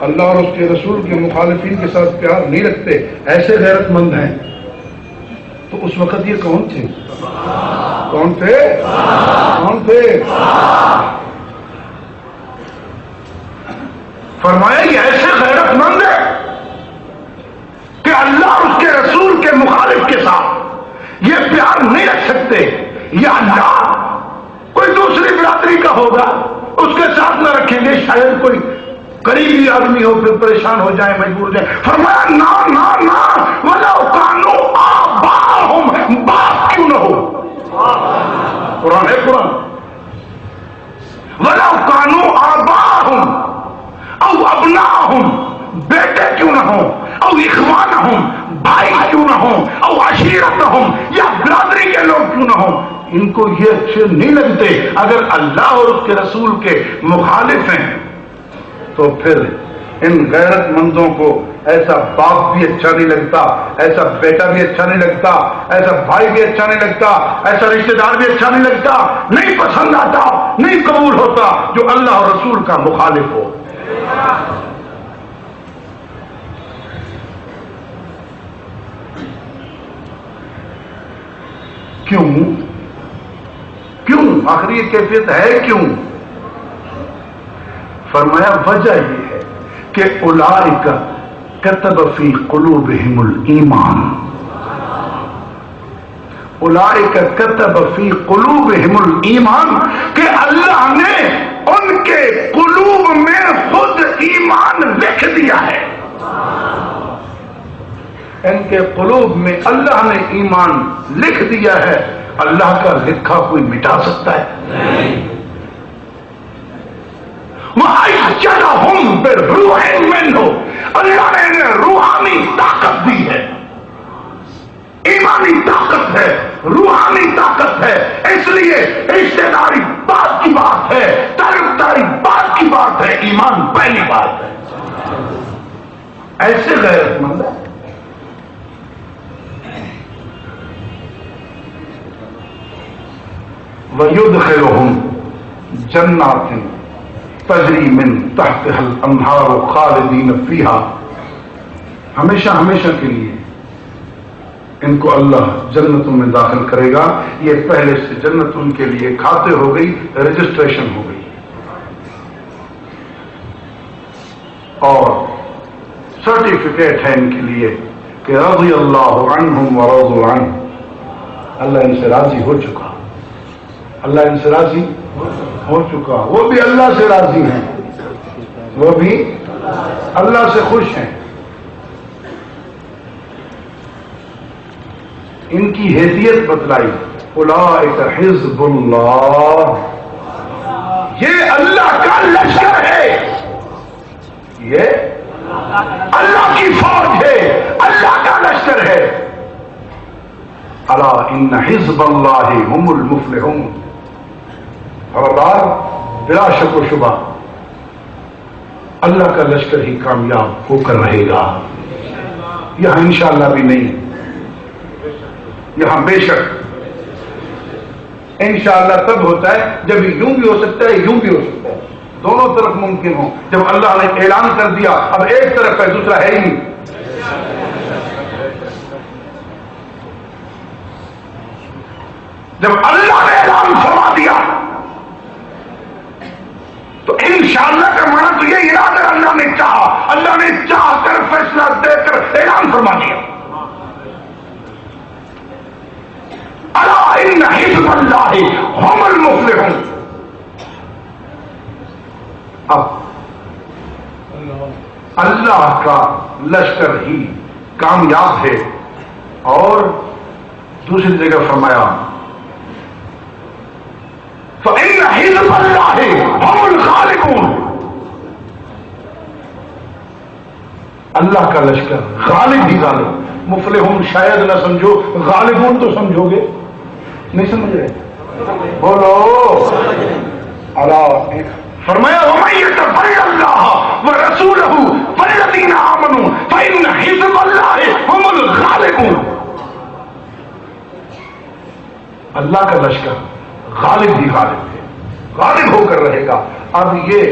اللہ اور اس کے رسول کے مخالفین کے ساتھ پیار نہیں رکھتے، ایسے غیرت مند ہیں، تو اس وقت یہ کون تھے؟ کون تھے؟ کون تھے؟ فرمایا یہ ایسے غیرت مند ہے کہ اللہ اور اس کے رسول کے مخالف کے ساتھ یہ پیار نہیں رکھ سکتے. یا اللہ کوئی دوسری برادری کا ہوگا اس کے ساتھ نہ رکھیں گے، شاید کوئی قریبی آدمی ہو پھر پریشان ہو جائے، مجبور ہو جائے. فرمایا نا نا نا وَلَوْ كَانُوا آبَاءَهُمْ، باپ کیوں نہ ہو. قرآن ہے قرآن. وَلَوْ كَانُوا آبَاءَهُمْ او ابناءهم، بیٹے کیوں نہ ہوں، او اخوانهم، بھائی کیوں نہ ہوں، او عشیرتهم، یا برادری کے لوگ کیوں نہ ہوں. ان کو یہ اچھے نہیں لگتے. اگر اللہ اور اس کے رسول کے مخالف ہیں تو پھر ان غیرت مندوں کو ایسا باپ بھی اچھا نہیں لگتا، ایسا بیٹا بھی اچھا نہیں لگتا، ایسا بھائی بھی اچھا نہیں لگتا، ایسا رشتہ دار بھی اچھا نہیں لگتا، نہیں پسند آتا، نہیں قبول ہوتا جو اللہ اور رسول کا مخالف ہو. کیوں؟ کیوں؟ آخری کیفیت ہے کیوں؟ فرمایا وجہ یہ ہے کہ اولئک کتب فی قلوبہم الایمان، اولئک کتب فی قلوبہم الایمان، کہ اللہ نے ان کے قلوب میں خود ایمان لکھ دیا ہے. ان کے قلوب میں اللہ نے ایمان لکھ دیا ہے. اللہ کا لکھا کوئی مٹا سکتا ہے؟ نہیں. وَأَيَّدَهُمْ بِرُوحٍ مِّنْهُ، اللہ نے انہیں روحانی طاقت دی ہے. ایمانی طاقت ہے، روحانی طاقت ہے. اس لیے رشتے داری بات کی بات ہے، تعلق داری بات کی بات ہے، ایمان پہلی بات ہے. ایسے غیرت مند ہے. وَيُدْخِلُهُمْ جَنَّاتٍ تَجْرِي مِن تَحْتِهَا الْأَنْهَارُ خَالِدِينَ فِيهَا، ہمیشہ ہمیشہ کے لیے ان کو اللہ جنتوں میں داخل کرے گا. یہ پہلے سے جنت ان کے لیے کھاتے ہو گئی، رجسٹریشن ہو گئی، اور سرٹیفکیٹ ہے ان کے لیے کہ رضی اللہ عنہم ورضوا عنہ، اللہ ان سے راضی ہو چکا، اللہ ان سے راضی ہو چکا. وہ بھی اللہ سے راضی ہیں، وہ بھی اللہ سے خوش ہیں. ان کی حیثیت بتلائی. اولئک حزب اللہ، یہ اللہ کا لشکر ہے، یہ اللہ کی فوج ہے، اللہ کا لشکر ہے. الا ان حزب اللہ هم المفلحون. خبردار، بلا شک و شبہ اللہ کا لشکر ہی کامیاب ہو کر رہے گا. یہاں انشاءاللہ بھی نہیں، یہاں بے شک انشاءاللہ تب ہوتا ہے جب یوں بھی ہو سکتا ہے یوں بھی ہو سکتا ہے، دونوں طرف ممکن ہو. جب اللہ نے اعلان کر دیا اب ایک طرف ہے دوسرا ہے ہی نہیں. جب اللہ نے اعلان فرما دیا تو انشاءاللہ کا معنی تو یہ ارادہ اللہ نے چاہا، اللہ نے چاہ کر فیصلہ دے کر اعلان فرما دیا. الا ان حزب اللہ هم المفلحون. اب اللہ کا لشکر ہی کامیاب ہے. اور دوسری جگہ فرمایا فَإِنَّ حِزْبَ اللَّهِ هُمُ الْغَالِبُونَ. اللہ کا لشکر غالب ہی غالب. مفلحون شاید نہ سمجھو, غالبون تو سمجھو گے. نہیں سمجھ رہے؟ بولو. اللہ فرمایا وَمَن يَتَوَلَّ اللَّهَ وَرَسُولَهُ فَالَّذِينَ آمَنُوا فَإِنَّ حِزْبَ اللَّهِ هُمُ الْغَالِبُونَ. اللہ کا لشکر غالب ہی غالب ہے, غالب ہو کر رہے گا. اب یہ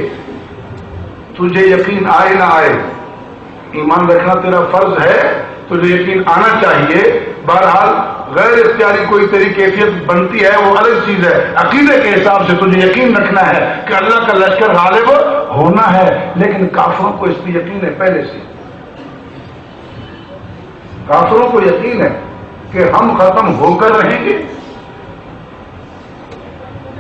تجھے یقین آئے نہ آئے, ایمان رکھنا تیرا فرض ہے, تجھے یقین آنا چاہیے. بہرحال غیر اختیاری کوئی تیری کیفیت بنتی ہے وہ الگ چیز ہے. عقیدے کے حساب سے تجھے یقین رکھنا ہے کہ اللہ کا لشکر غالب ہونا ہے, لیکن کافروں کو اس پہ یقین ہے پہلے سے. کافروں کو یقین ہے کہ ہم ختم ہو کر رہیں گے,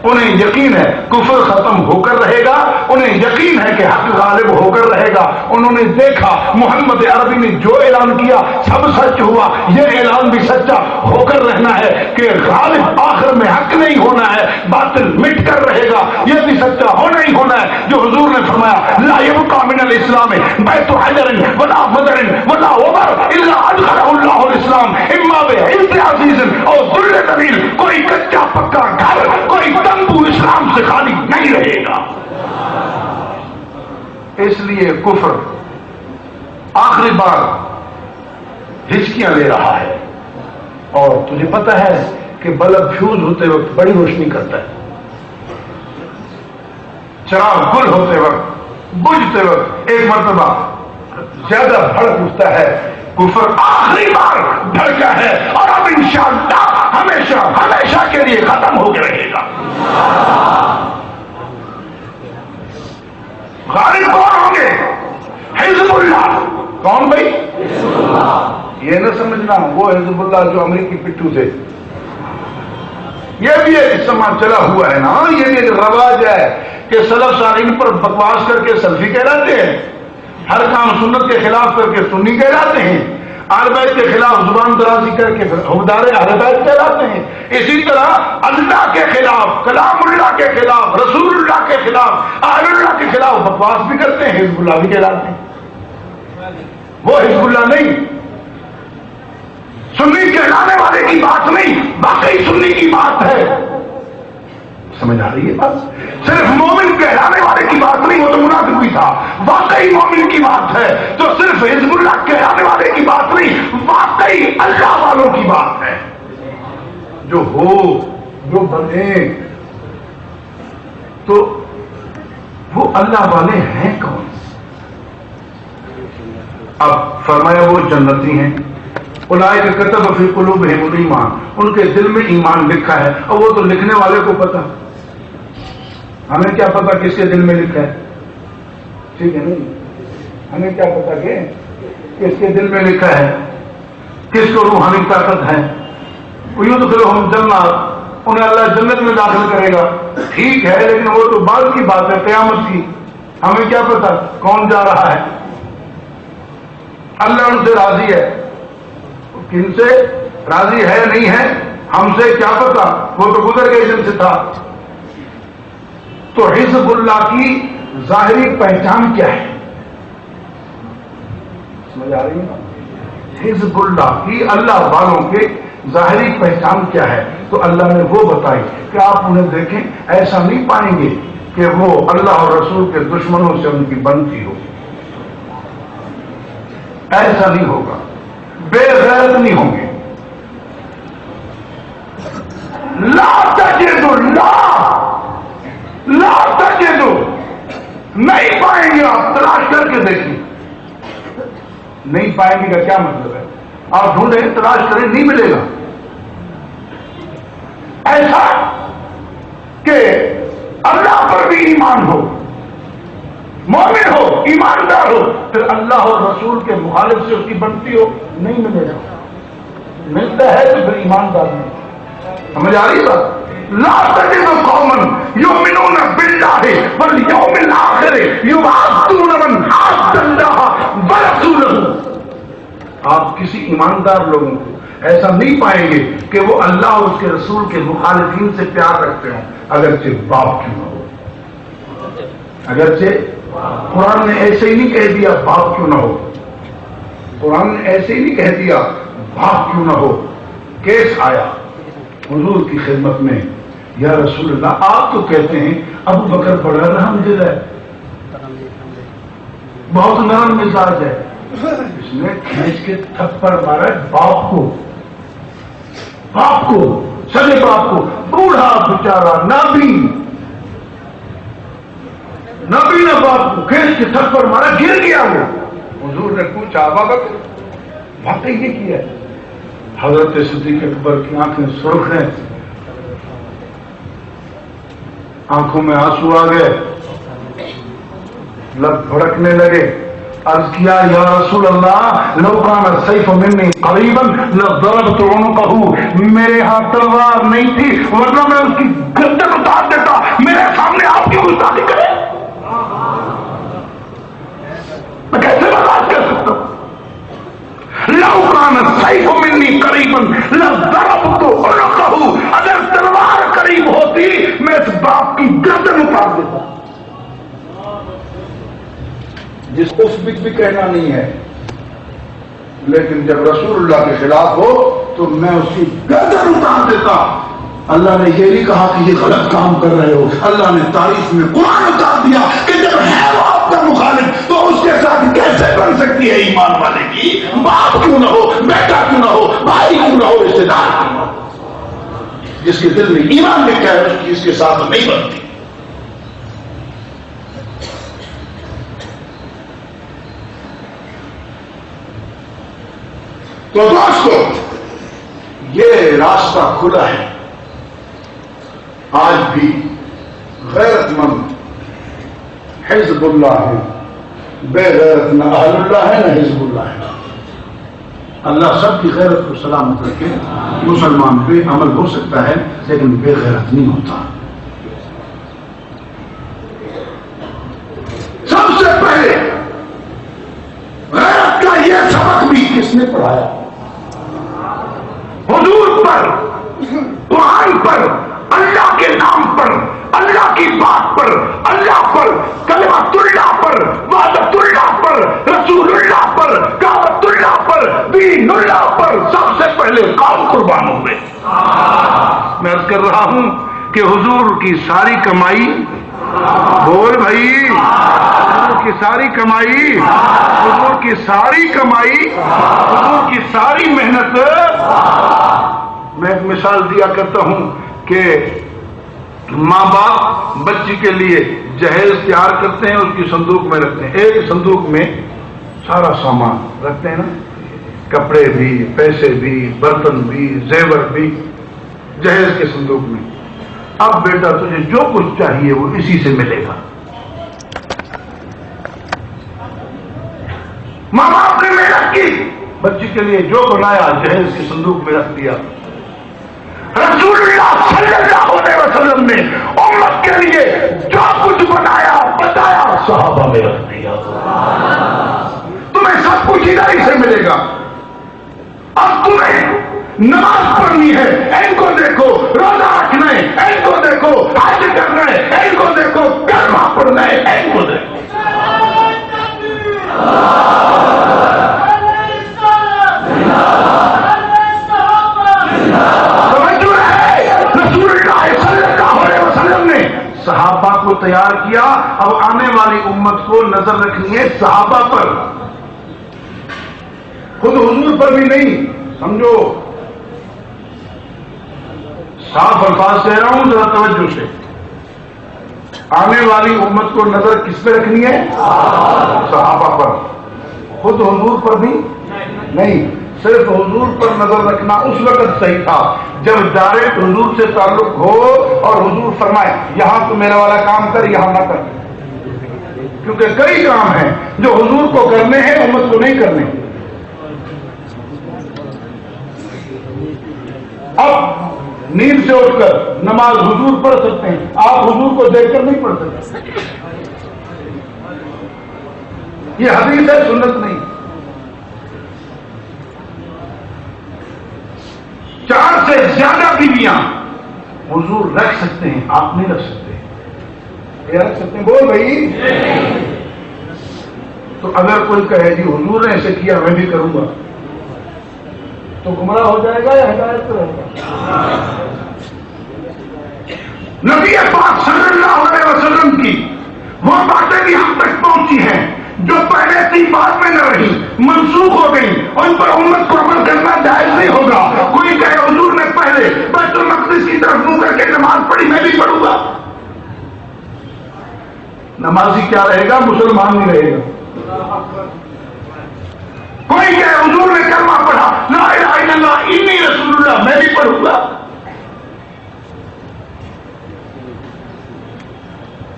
انہیں یقین ہے کفر ختم ہو کر رہے گا, انہیں یقین ہے کہ حق غالب ہو کر رہے گا. انہوں نے دیکھا محمد عربی نے جو اعلان کیا سب سچ ہوا, یہ اعلان بھی سچا ہو کر رہنا ہے کہ غالب آخر میں حق نہیں ہونا ہے, باطل مٹ کر رہے گا, یہ بھی سچا ہونا ہی ہونا ہے. جو حضور نے فرمایا لا يبقى من الاسلام بیت حجر ولا مدر ولا عمر الا ادخله الله الاسلام اما بعز عزیز او ذل ذلیل. کوئی کچا پکا گھر, کوئی تنبو اسلام سے خالی نہیں رہے گا. اس لیے کفر آخری بار ہچکیاں لے رہا ہے. اور تجھے پتا ہے کہ بلب فیوز ہوتے وقت بڑی روشنی کرتا ہے, چراغ گل ہوتے وقت بجھتے وقت ایک مرتبہ زیادہ بھڑک اٹھتا ہے. کفر آخری بار بھڑکا ہے اور اب انشاءاللہ ہمیشہ ہمیشہ کے لیے ختم ہو کے رہے گا. غالب کون ہوں گے؟ حزب اللہ. کون بھائی؟ یہ نہ سمجھنا وہ حزب اللہ جو امریکی پٹھو تھے, یہ بھی ایک سما چلا ہوا ہے نا. یہ بھی ایک رواج ہے کہ سلف صالحین پر بکواس کر کے سلفی کہلاتے ہیں, ہر کام سنت کے خلاف کر کے سنی کہلاتے ہیں, اہل بیت کے خلاف زبان درازی کر کے حکمدار اہل بیت کہلاتے ہیں. اسی طرح اللہ کے خلاف, کلام اللہ کے خلاف, رسول اللہ کے خلاف, اہل اللہ کے خلاف بکواس بھی کرتے ہیں, حزب اللہ بھی کہلاتے ہیں. وہ حزب اللہ نہیں, سنی کہلانے والے کی بات نہیں, واقعی سنی کی بات ہے. سمجھ آ رہی ہے بات؟ صرف مومن کہلانے والے کی بات نہیں, وہ تو منافق بھی تھا. واقعی مومن کی بات ہے تو صرف حزب اللہ کہلانے والے کی بات نہیں, واقعی اللہ والوں کی بات ہے. جو ہو جو بنے تو وہ اللہ والے ہیں کون؟ اب فرمایا وہ جنتی ہیں. اولئک کتب فی قلوبہم الایمان, ان کے دل میں ایمان لکھا ہے. اور وہ تو لکھنے والے کو پتا, ہمیں کیا پتا کس کے دل میں لکھا ہے؟ ٹھیک ہے نہیں, ہمیں کیا پتا کہ کس کے دل میں لکھا ہے, کس کو روحانی طاقت ہے. یدخلہم جنات, انہیں اللہ جنت میں داخل کرے گا. ٹھیک ہے, لیکن وہ تو بعد کی بات ہے قیامت کی. ہمیں کیا پتا کون جا رہا ہے؟ اللہ ان سے راضی ہے, کن سے راضی ہے نہیں ہے ہم سے کیا پتا, وہ تو گزر گئے جن سے تھا. تو حزب اللہ کی ظاہری پہچان کیا ہے؟ سمجھ آ رہی ہے؟ حزب اللہ کی, اللہ والوں کے ظاہری پہچان کیا ہے؟ تو اللہ نے وہ بتائی کہ آپ انہیں دیکھیں, ایسا نہیں پائیں گے کہ وہ اللہ اور رسول کے دشمنوں سے ان کی بنتی ہو, ایسا نہیں ہوگا. بے غیرت نہیں ہوں گے. لا تجد, لا تجد, نہیں پائیں گے. آپ تلاش کر کے دیکھیں, نہیں پائیں گے کا کیا مطلب ہے؟ آپ ڈھونڈیں, تلاش کریں, نہیں ملے گا. ایسا کہ اللہ پر بھی ایمان ہو, مومن ہو, ایماندار ہو, پھر اللہ اور رسول کے مخالف سے اس کی بنتی ہو, نہیں ملے گا. ملتا ہے تو پھر ایماندار نہیں. سمجھ آ رہی بات؟ لا تجد قوما یؤمنون باللہ والیوم الآخر یوادون من حاد اللہ ورسولہ. آپ کسی ایماندار لوگوں کو ایسا نہیں پائیں گے کہ وہ اللہ اور اس کے رسول کے مخالفین سے پیار رکھتے ہوں، اگرچہ باپ کیوں نہ ہو. اگرچہ قرآن نے ایسے ہی نہیں کہہ دیا باپ کیوں نہ ہو، قرآن نے ایسے ہی نہیں کہہ دیا باپ کیوں نہ ہو. کیس آیا حضور کی خدمت میں، یا رسول اللہ آپ تو کہتے ہیں ابو بکر بڑا رحم دل ہے، بہت نرم مزاج ہے، اس نے کھینچ کے تھپڑ مارا باپ کو، سگے باپ کو، بوڑھا بیچارہ نبی نہ باپ کو کھینچ کے تھپڑ مارا، گر گیا وہ. حضور نے پوچھا ابو بکر واقعی یہ کیا ہے؟ حضرت صدیق اکبر کی آنکھیں سرخ ہیں، آنکھوں میں آنسو آ گئے، لب بھڑکنے لگے. عرض کیا یا رسول اللہ لو کان السیف منی قریبا لضربت عنقہ، میرے ہاتھ تلوار نہیں تھی ورنہ میں اس کی گردن اتار دیتا. میرے سامنے آپ کی گستاخی کرے، میں کیسے برداشت کر سکتا ہوں؟ لو کان السیف منی قریبا لضربت عنقہ، اگر تلوار قریب ہوتی میں اس باپ کی گردن اتار دیتا. جس کو بھی کہنا نہیں ہے، لیکن جب رسول اللہ کے خلاف ہو تو میں اس کی گردن اتار دیتا. اللہ نے یہ نہیں کہا کہ یہ غلط کام کر رہے ہو، اللہ نے تعریف میں قرآن اتار دیا کہ جب ہے وہ آپ کا مخالف تو اس کے ساتھ کیسے بن سکتی ہے ایمان والے کی؟ باپ کیوں نہ ہو، بیٹا کیوں نہ ہو، بھائی کیوں نہ ہو، رشتے دار کیوں نہ ہو، جس کے دل میں ایمان لکھا ہے اس کی اس کے ساتھ نہیں بنتی. تو دوستو یہ راستہ کھلا ہے. آج بھی غیرت مند حزب اللہ ہے، بے غیرت نہ اہل اللہ ہے نہ حزب اللہ ہے. اللہ سب کی غیرت کو سلامت رکھے. مسلمان بے عمل ہو سکتا ہے لیکن بے غیرت نہیں ہوتا. سب سے پہلے غیرت کا یہ سبق بھی کس نے پڑھایا؟ حضور پر، قرآن پر، اللہ کے نام پر، اللہ کی بات پر، اللہ پر، کلمت اللہ پر، وعدت اللہ پر، رسول اللہ پر، کعبۃ اللہ پر، دین اللہ پر سب سے پہلے کون قربان ہوئے؟ میں عرض کر رہا ہوں کہ حضور کی ساری کمائی، بول بھائی، حضور کی ساری کمائی، حضور کی ساری کمائی، حضور کی ساری محنت. میں ایک مثال دیا کرتا ہوں کہ ماں باپ بچی کے لیے جہیز تیار کرتے ہیں، اس کی صندوق میں رکھتے ہیں. ایک صندوق میں سارا سامان رکھتے ہیں نا، کپڑے بھی، پیسے بھی، برتن بھی، زیور بھی، جہیز کے صندوق میں. اب بیٹا تجھے جو کچھ چاہیے وہ اسی سے ملے گا. ماں باپ نے محنت کی، بچی کے لیے جو بنایا جہیز کے صندوق میں رکھ دیا. رسول اللہ صلی اللہ علیہ وسلم نے امت کے لیے جو کچھ بنایا بتایا صحابہ میں رکھ دیا. تمہیں سب کچھ ادھر ہی سے ملے گا. اب تمہیں نماز پڑھنی ہے، ان کو دیکھو، روزہ رکھنا ہے، ان کو دیکھو، حج کرنا ہے، ان کو دیکھو، کلمہ پڑھنا ہے، ان کو دیکھو. صحابہ کو تیار کیا، اب آنے والی امت کو نظر رکھنی ہے صحابہ پر، خود حضور پر بھی نہیں. سمجھو، صاف الفاظ کہہ رہا ہوں، ذرا توجہ سے. آنے والی امت کو نظر کس پہ رکھنی ہے؟ صحابہ پر، خود حضور پر بھی نہیں. صرف حضور پر نظر رکھنا اس وقت صحیح تھا جب ڈائریکٹ حضور سے تعلق ہو اور حضور فرمائے یہاں تو میرا والا کام کر، یہاں نہ کر. کیونکہ کئی کام ہیں جو حضور کو کرنے ہیں، امت کو نہیں کرنے. اب نیند سے اٹھ کر نماز حضور پڑھ سکتے ہیں، آپ حضور کو دیکھ کر نہیں پڑھ سکتے. یہ حدیث ہے، سنت نہیں. 4 سے زیادہ بیویاں حضور رکھ سکتے ہیں، آپ نہیں رکھ سکتے. یہ رکھ سکتے ہیں؟ بول بھائی. تو اگر کوئی کہے جی حضور نے ایسے کیا میں بھی کروں گا تو گمراہ ہو جائے گا یا ہدایت پہ رہے گا؟ نبی پاک صلی اللہ علیہ وسلم کی وہ باتیں بھی ہم تک پہنچی ہیں جو پہلے تھی بعد میں نہ رہی، منسوخ ہو گئی، ان پر امت کو عمل کرنا جائز نہیں ہوگا. کوئی کہے حضور نے پہلے بیت المقدس کی طرف منہ کر کے نماز پڑھی میں بھی پڑھوں گا، نمازی کیا رہے گا؟ مسلمان نہیں رہے گا. کوئی کہے حضور نے کلمہ پڑھا لا الہ الا اللہ انی رسول اللہ میں بھی پڑھوں گا،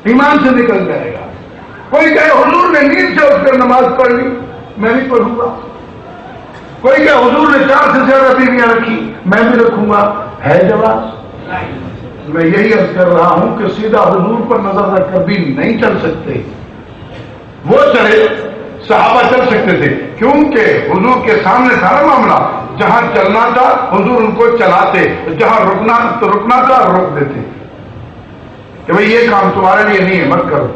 ایمان سے نکل جائے گا. کوئی کہے حضور نے نیند سے اٹھ کر نماز پڑھ لی میں بھی پڑھوں گا. کوئی کہے حضور نے 4 سے زیادہ بیویاں رکھی میں بھی رکھوں گا. ہے جواز؟ میں یہی عرض کر رہا ہوں کہ سیدھا حضور پر نظر رکھ کر بھی نہیں چل سکتے. وہ چلے، صحابہ چل سکتے تھے کیونکہ حضور کے سامنے تھا نا معاملہ. جہاں چلنا تھا حضور ان کو چلاتے، جہاں رکنا تھا روک دیتے کہ بھئی یہ کام تمہارے لیے نہیں ہے، مت کرو.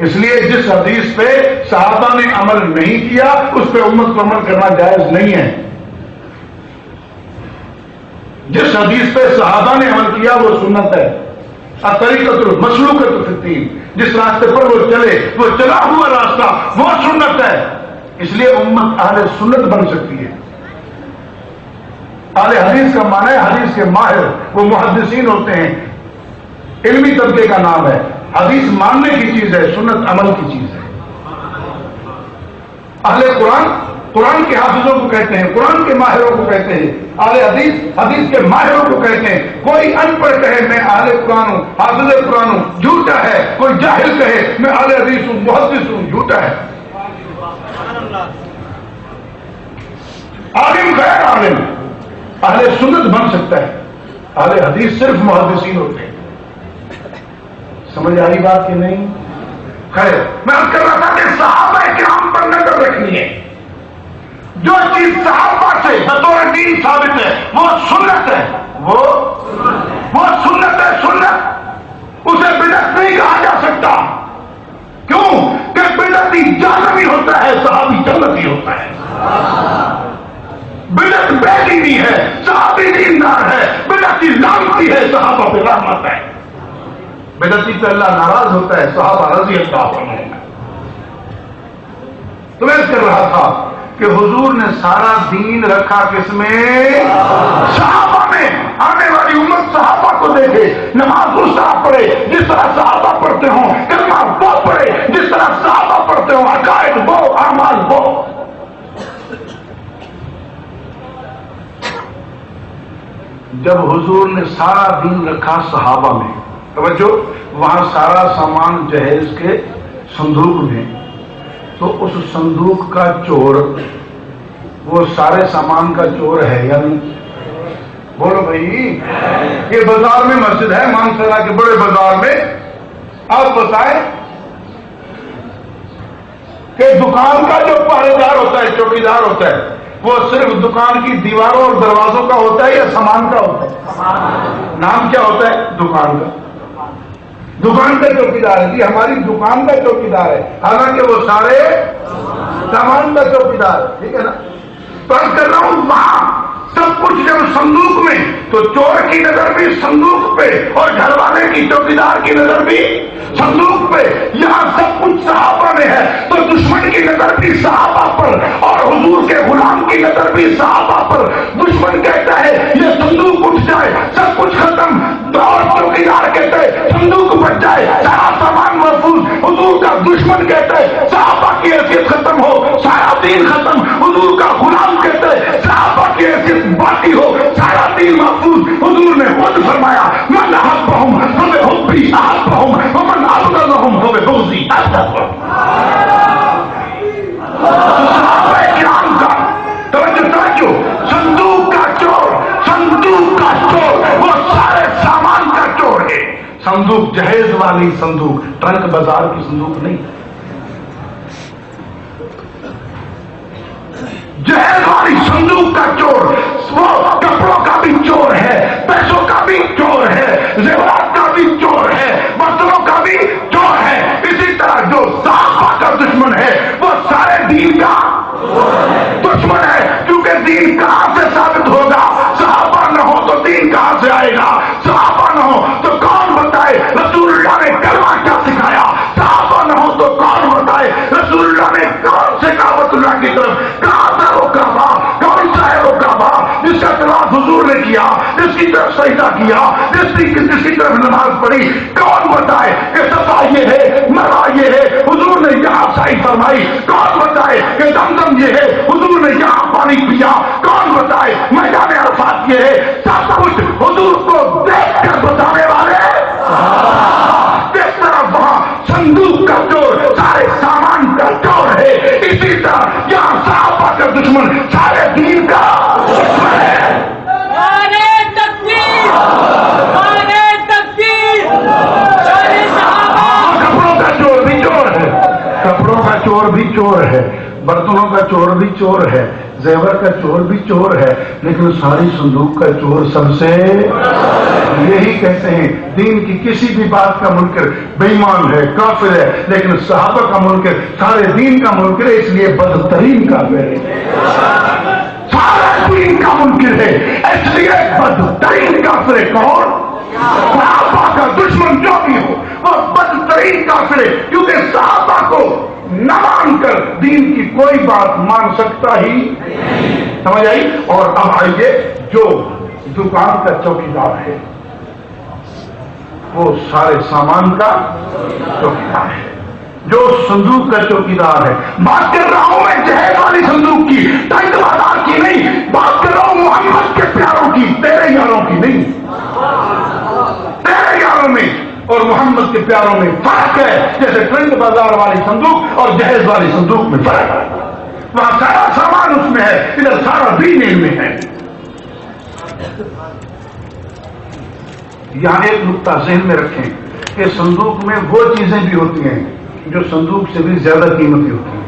اس لیے جس حدیث پہ صحابہ نے عمل نہیں کیا اس پہ امت کو عمل کرنا جائز نہیں ہے. جس حدیث پہ صحابہ نے عمل کیا وہ سنت ہے. طریقۃ المسلوکۃ فی الدین، جس راستے پر وہ چلے وہ چلا ہوا راستہ وہ سنت ہے. اس لیے امت اہل سنت بن سکتی ہے. اہل حدیث کا معنی ہے حدیث کے ماہر، وہ محدثین ہوتے ہیں، علمی طبقے کا نام ہے. حدیث ماننے کی چیز ہے، سنت عمل کی چیز ہے. اہل قرآن کے حافظوں کو کہتے ہیں، قرآن کے ماہروں کو کہتے ہیں. اہل حدیث کے ماہروں کو کہتے ہیں. کوئی ان پڑھ کہے میں اہل قرآن ہوں، حافظ قرآن ہوں، جھوٹا ہے. کوئی جاہل کہے میں اہل حدیث ہوں، محدث ہوں، جھوٹا ہے. عالم غیر عالم اہل سنت بن سکتا ہے، اہل حدیث صرف محدثین ہوتے ہیں. سمجھ آئی بات کہ نہیں؟ خیر، میں عرض کر رہا تھا کہ صحابہ کرام پر نظر رکھنی ہے. جو چیز صحابہ سے بطور دین ثابت ہے وہ سنت ہے، وہ سنت ہے. سنت اسے بدعت نہیں کہا جا سکتا. کیوں کہ بدعتی جہنمی ہوتا ہے، صحابی جنتی ہوتا ہے. بدعت بے دینی ہے، صحابی دیندار ہے. بدعتی لعنتی ہے، صحابہ پہ رحمت ہے. بدعتی پہ اللہ ناراض ہوتا ہے، صحابہ رضی اللہ عنہم. تو میں کر رہا تھا کہ حضور نے سارا دین رکھا کس میں؟ صحابہ میں. آنے والی امت صحابہ کو دیکھے، نماز اس طرح پڑھے جس طرح صحابہ پڑھتے ہوں، کلمہ وہ پڑھے جس طرح صحابہ پڑھتے ہوں، عقائد وہ، اعمال وہ. جب حضور نے سارا دین رکھا صحابہ میں، توجہ، وہاں سارا سامان جہیز کے صندوق میں، تو اس صندوق کا چور وہ سارے سامان کا چور ہے یا نہیں؟ بولو بھائی. یہ بازار میں مسجد ہے، مانسرا کے بڑے بازار میں. آپ بتائیں کہ دکان کا جو پہرے دار ہوتا ہے، چوکیدار ہوتا ہے، وہ صرف دکان کی دیواروں اور دروازوں کا ہوتا ہے یا سامان کا ہوتا ہے؟ نام کیا ہوتا ہے؟ دکان کا. دکان کا چوکیدار ہے. جی ہماری دکان کا چوکیدار ہے، حالانکہ وہ سارے سامان کا چوکیدار ہے. ٹھیک ہے نا؟ بات کر رہا ہوں وہاں سب کچھ جب صندوق میں، تو چور کی نظر بھی صندوق پہ اور گھر والے کی چوکیدار کی نظر بھی صندوق پہ. یہاں سب کچھ صحابہ میں ہے تو دشمن کی نظر بھی صحابہ پر اور حضور کے غلام کی نظر بھی صحابہ پر. دشمن کہتا ہے یہ صندوق اٹھ جائے سب کچھ ختم، اور چوکیدار کہتا ہے صندوق بچ جائے سارا سامان محفوظ. حضور کا دشمن کہتا ہے صحابہ کی حیثیت ختم ہو سارا دین ختم. حضور کا غلام کہتا ہے صحابہ کی حیثیت باقی ہو سارا دین محفوظ. حضور نے خود فرمایا من احبہم فبحبی احبہم ومن ابغضہم فببغضی ابغضہم. صحابہ کرام کا توجہ، صندوق کا چور صندوق جہیز والی صندوق، ٹرنک بازار کی صندوق نہیں، جہیز والی صندوق کا چور وہ کپڑوں کا بھی چور ہے، پیسوں کا بھی چور ہے، زیورات کا بھی چور ہے، برتنوں کا بھی چور ہے۔ اسی طرح جو صحابہ کا دشمن ہے وہ سارے دین کا دشمن ہے، کیونکہ دین کہاں سے ثابت ہوگا؟ صحابہ نہ ہو تو دین کہاں سے آئے گا؟ صحابہ نہ ہو تو کون بتائے رسول اللہ نے کلمہ کیا سکھایا؟ صحابہ نہ ہو تو کون بتائے رسول اللہ نے کون سے کعبۃ اللہ کی طرف کہاں سے روکا تھا؟ کون سا ہے روکا تھا جس کا طواف حضور نے کیا، جس کی طرف سجدہ کیا، جس کی طرف نماز پڑھی؟ کون بتائے کہ صفا یہ ہے، مرا یہ ہے، حضور نے یہاں صحیح فرمائی؟ کون بتائے کہ زمزم یہ ہے، حضور نے یہاں پانی پیا؟ کون بتائے میدان عرفات یہ ہے؟ سب کچھ حضور کو دیکھ کر بتانے والے جس طرح وہاں صندوق کا چور سارے سامان کا چور ہے، اسی طرح یہاں صحابہ کا دشمن سارے دین کا دشمن ہے۔ کپڑوں کا چور بھی چور ہے، کپڑوں کا چور بھی چور ہے، برتنوں کا چور بھی چور ہے، زیور کا چور بھی چور ہے، لیکن ساری صندوق کا چور سب سے یہی کہتے ہیں دین کی کسی بھی بات کا منکر بے ایمان ہے، کافر ہے، لیکن صحابہ کا منکر سارے دین کا منکر ہے، اس لیے بدترین کافر ہے، سارے دین کا منکر ہے، اس لیے بدترین کافر ہے۔ کون؟ صحابہ کا دشمن جو بھی ہو وہ بدترین کافر ہے، کیونکہ صحابہ کو نہ مان کر دین کی کوئی بات مان سکتا ہی سمجھ آئی؟ اور اب آئیے جو دکان کا چوکیدار ہے وہ سارے سامان کا چوکیدار ہے، جو صندوق کا چوکیدار ہے۔ بات کر رہا ہوں میں جہیز والی صندوق کی، ٹنک بازار کی نہیں، بات کر رہا ہوں محمد کے پیاروں کی، تیرے یاروں کی نہیں۔ تیرے یاروں میں اور محمد کے پیاروں میں فرق ہے، جیسے ٹرنک بازار والی صندوق اور جہیز والی صندوق میں فرق ہے۔ وہاں سارا سامان اس میں ہے، ادھر سارا دین ان میں ہے۔ یہاں ایک نقطہ ذہن میں رکھیں کہ صندوق میں وہ چیزیں بھی ہوتی ہیں جو صندوق سے بھی زیادہ قیمتی ہوتی ہیں،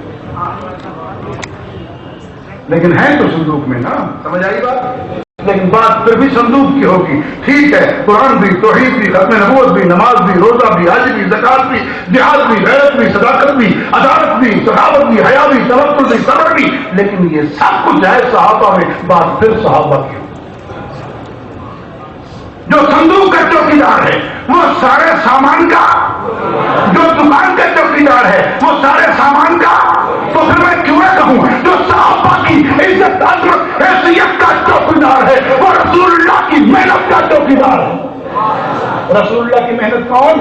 لیکن ہیں تو صندوق میں نا، سمجھ آئی بات؟ لیکن بات پھر بھی صندوق کی ہوگی، ٹھیک ہے، قرآن بھی، توحید بھی، ختم نبوت بھی، نماز بھی، روزہ بھی، حج بھی، زکات بھی، جہاد بھی، غیرت بھی، صداقت بھی، عدالت بھی، صحابت بھی، حیا بھی، توکل بھی، صبر بھی، لیکن یہ سب کچھ ہے صحابہ میں، بات پھر صحابہ کی ہوگی۔ جو صندوق کا چوکیدار ہے وہ سارے سامان کا، جو دکان کا چوکیدار ہے وہ سارے سامان کا، تو پھر میں کیوں نہ کہوں جو صحابہ کی عزت عظمت حیثیت کا چوکیدار ہے وہ رسول اللہ کی محنت کا چوکیدار ہے۔ رسول اللہ کی محنت کون؟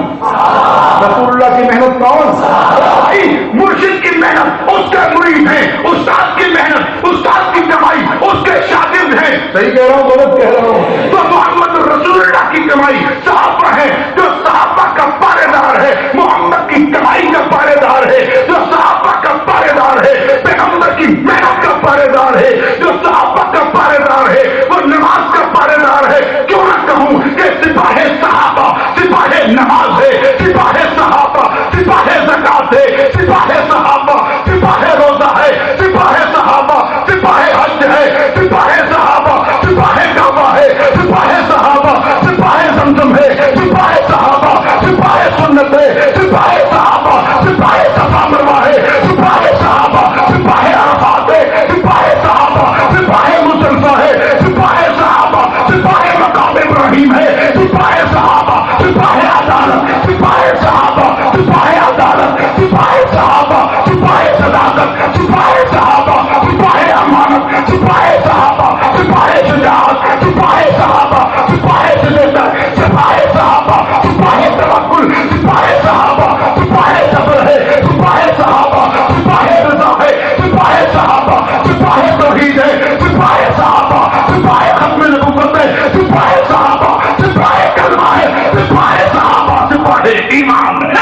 رسول اللہ کی محنت کون؟ بھائی مرشد کی محنت، اس کے مرید ہیں، استاد کی محنت، استاد کی کمائی اس کے شاگرد ہیں، صحیح کہہ رہا ہوں غلط کہہ رہا ہوں؟ تو محمد رسول اللہ کی کمائی صحابہ ہے، جو صحابہ کا پارے دار ہے، محمد کی کمائی کا پارے دار ہے، جو صحابہ کا پارے دار ہے، پیغمبر کی محنت کا پارے دار ہے، جو صحابہ کا پارے دار ہے، وہ نماز کا پارے دار ہے۔ کیوں نہ کہوں کہ سپاہ صحابہ سپاہ نماز ہے، سپاہ صحابہ سپاہ زکات ہے، سپاہ صحابہ سپاہ روزہ ہے، سپاہ صحابہ سپاہ حج ہے، سپاہ صحابہ سپاہ کعبہ ہے، سپاہ صحابہ سپاہ زمزم ہے، سپاہ صحابہ سپاہ سنت ہے، سپاہ صحابہ سپاہ صفا مروہ ہے، سپاہ صحابہ سپاہ عرفات ہے، سپاہ صحابہ سپاہ مزدلفہ ہے، سپاہ صحابہ سپاہ مقام ابراہیم ہے، سپاہ صحابہ سپاہ عدالت، سپاہ صحابہ سپاہ عدالت، سپاہ صحابہ سپاہ صداقت، سپاہ صحابہ سپاہ امانت، سپاہ صحابہ سپاہ شجاعت، سپاہ صحابہ سپاہ صداقت، سپاہ صحابہ سپاہ توکل، سپاہ صحابہ سپاہ صبر ہے، سپاہ صحابہ سپاہ رضا ہے، سپاہ صحابہ سپاہ توحید ہے، سپاہ صحابہ سپاہ ختم نبوت ہے، سپاہ صحابہ سپاہ کلمہ ہے، سپاہ صحابہ سپاہ ایمان ہے۔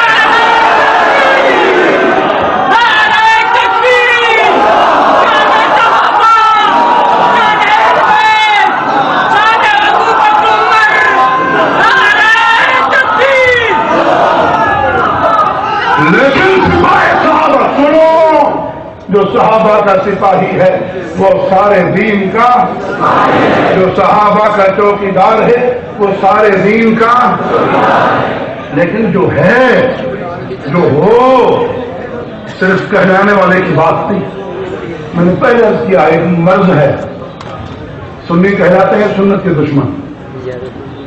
کا سپاہی ہے وہ سارے دین کا، جو صحابہ کا چوکیدار ہے وہ سارے دین کا، لیکن جو ہے جو ہو صرف کہلانے والے کی بات نہیں. میں نے پہلے عرض کیا ایک مرض ہے، سنی کہلاتے ہیں سنت کے دشمن،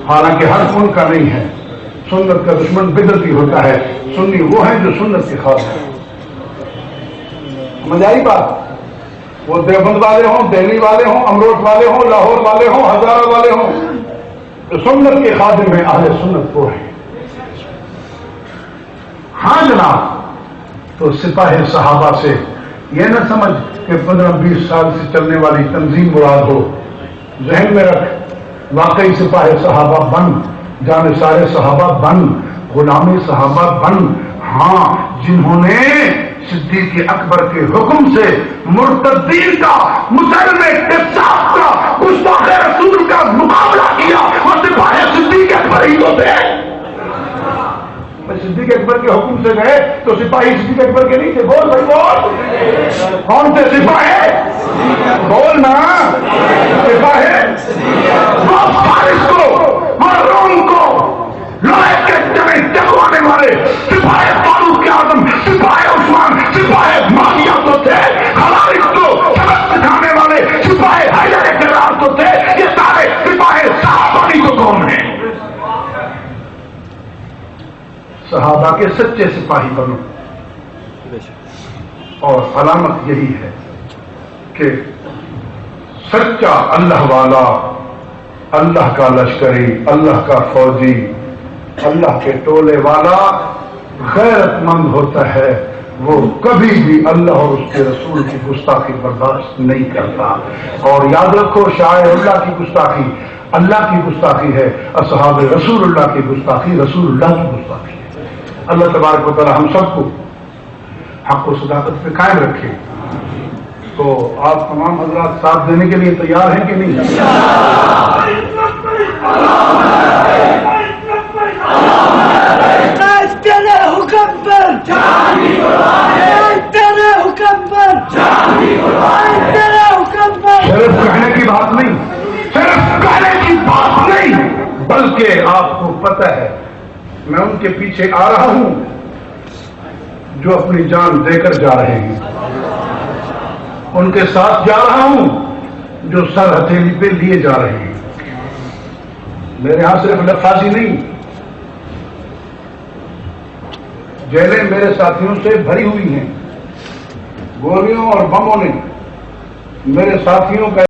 حالانکہ ہر کون کا نہیں ہے. سنت کا دشمن بدعتی ہوتا ہے، سنی وہ ہے جو سنت کے خاص ہے. سمجھ آئی بات؟ وہ دیوبند والے ہوں، دہلی والے ہوں، امروٹ والے ہوں، لاہور والے ہوں، ہزارہ والے ہوں، جو سنت کے خادم ہیں اہل سنت وہ ہیں. ہاں جناب، تو سپاہی صحابہ سے یہ نہ سمجھ کہ 15-20 سال سے چلنے والی تنظیم مراد ہو. ذہن میں رکھ، واقعی سپاہی صحابہ بن، جانثار صحابہ بن، غلامی صحابہ بن. ہاں، جنہوں نے صدیق اکبر کے حکم سے مرتدین کا، مسلمے قصاص کا، گستاخ رسول کا مقابلہ کیا، وہ سپاہی صدیق اکبر ہی تو تھے. صدیق اکبر کے حکم سے گئے تو سپاہی صدیق اکبر کے نہیں تھے. بول بھائی بول، کون تھے سپاہی؟ بول نا. سپاہی وہ فارس کو، وہ روم کو لوہے کے جمے چلوانے والے سپاہی فاروق اعظم، سپاہی عثمان، سپاہی معاویہ تو تھے. خوارج کو سبق سکھانے والے سپاہی حیدر کرار تو تھے. یہ سارے سپاہی صحابہ تو کون ہیں؟ صحابہ کے سچے سپاہی بنو. اور علامت یہی ہے کہ سچا اللہ والا، اللہ کا لشکری، اللہ کا فوجی، اللہ کے ٹولے والا غیرت مند ہوتا ہے. وہ کبھی بھی اللہ اور اس کے رسول کی گستاخی برداشت نہیں کرتا. اور یاد رکھو، شاعر اللہ کی گستاخی اللہ کی گستاخی ہے، اصحاب رسول اللہ کی گستاخی رسول اللہ کی گستاخی ہے. اللہ تبارک و تعالی ہم سب کو حق و صداقت پہ قائم رکھے. تو آپ تمام حضرات ساتھ دینے کے لیے تیار ہیں کہ نہیں؟ صرف کہنے کی بات نہیں، صرف کہنے کی بات نہیں، بلکہ آپ کو پتہ ہے میں ان کے پیچھے آ رہا ہوں جو اپنی جان دے کر جا رہے ہیں. ان کے ساتھ جا رہا ہوں جو سر ہتھیلی پہ لیے جا رہے ہیں. میرے ہاں صرف لفاظی نہیں، جیلیں میرے ساتھیوں سے بھری ہوئی ہیں. گولیوں اور بموں نے میرے ساتھیوں کا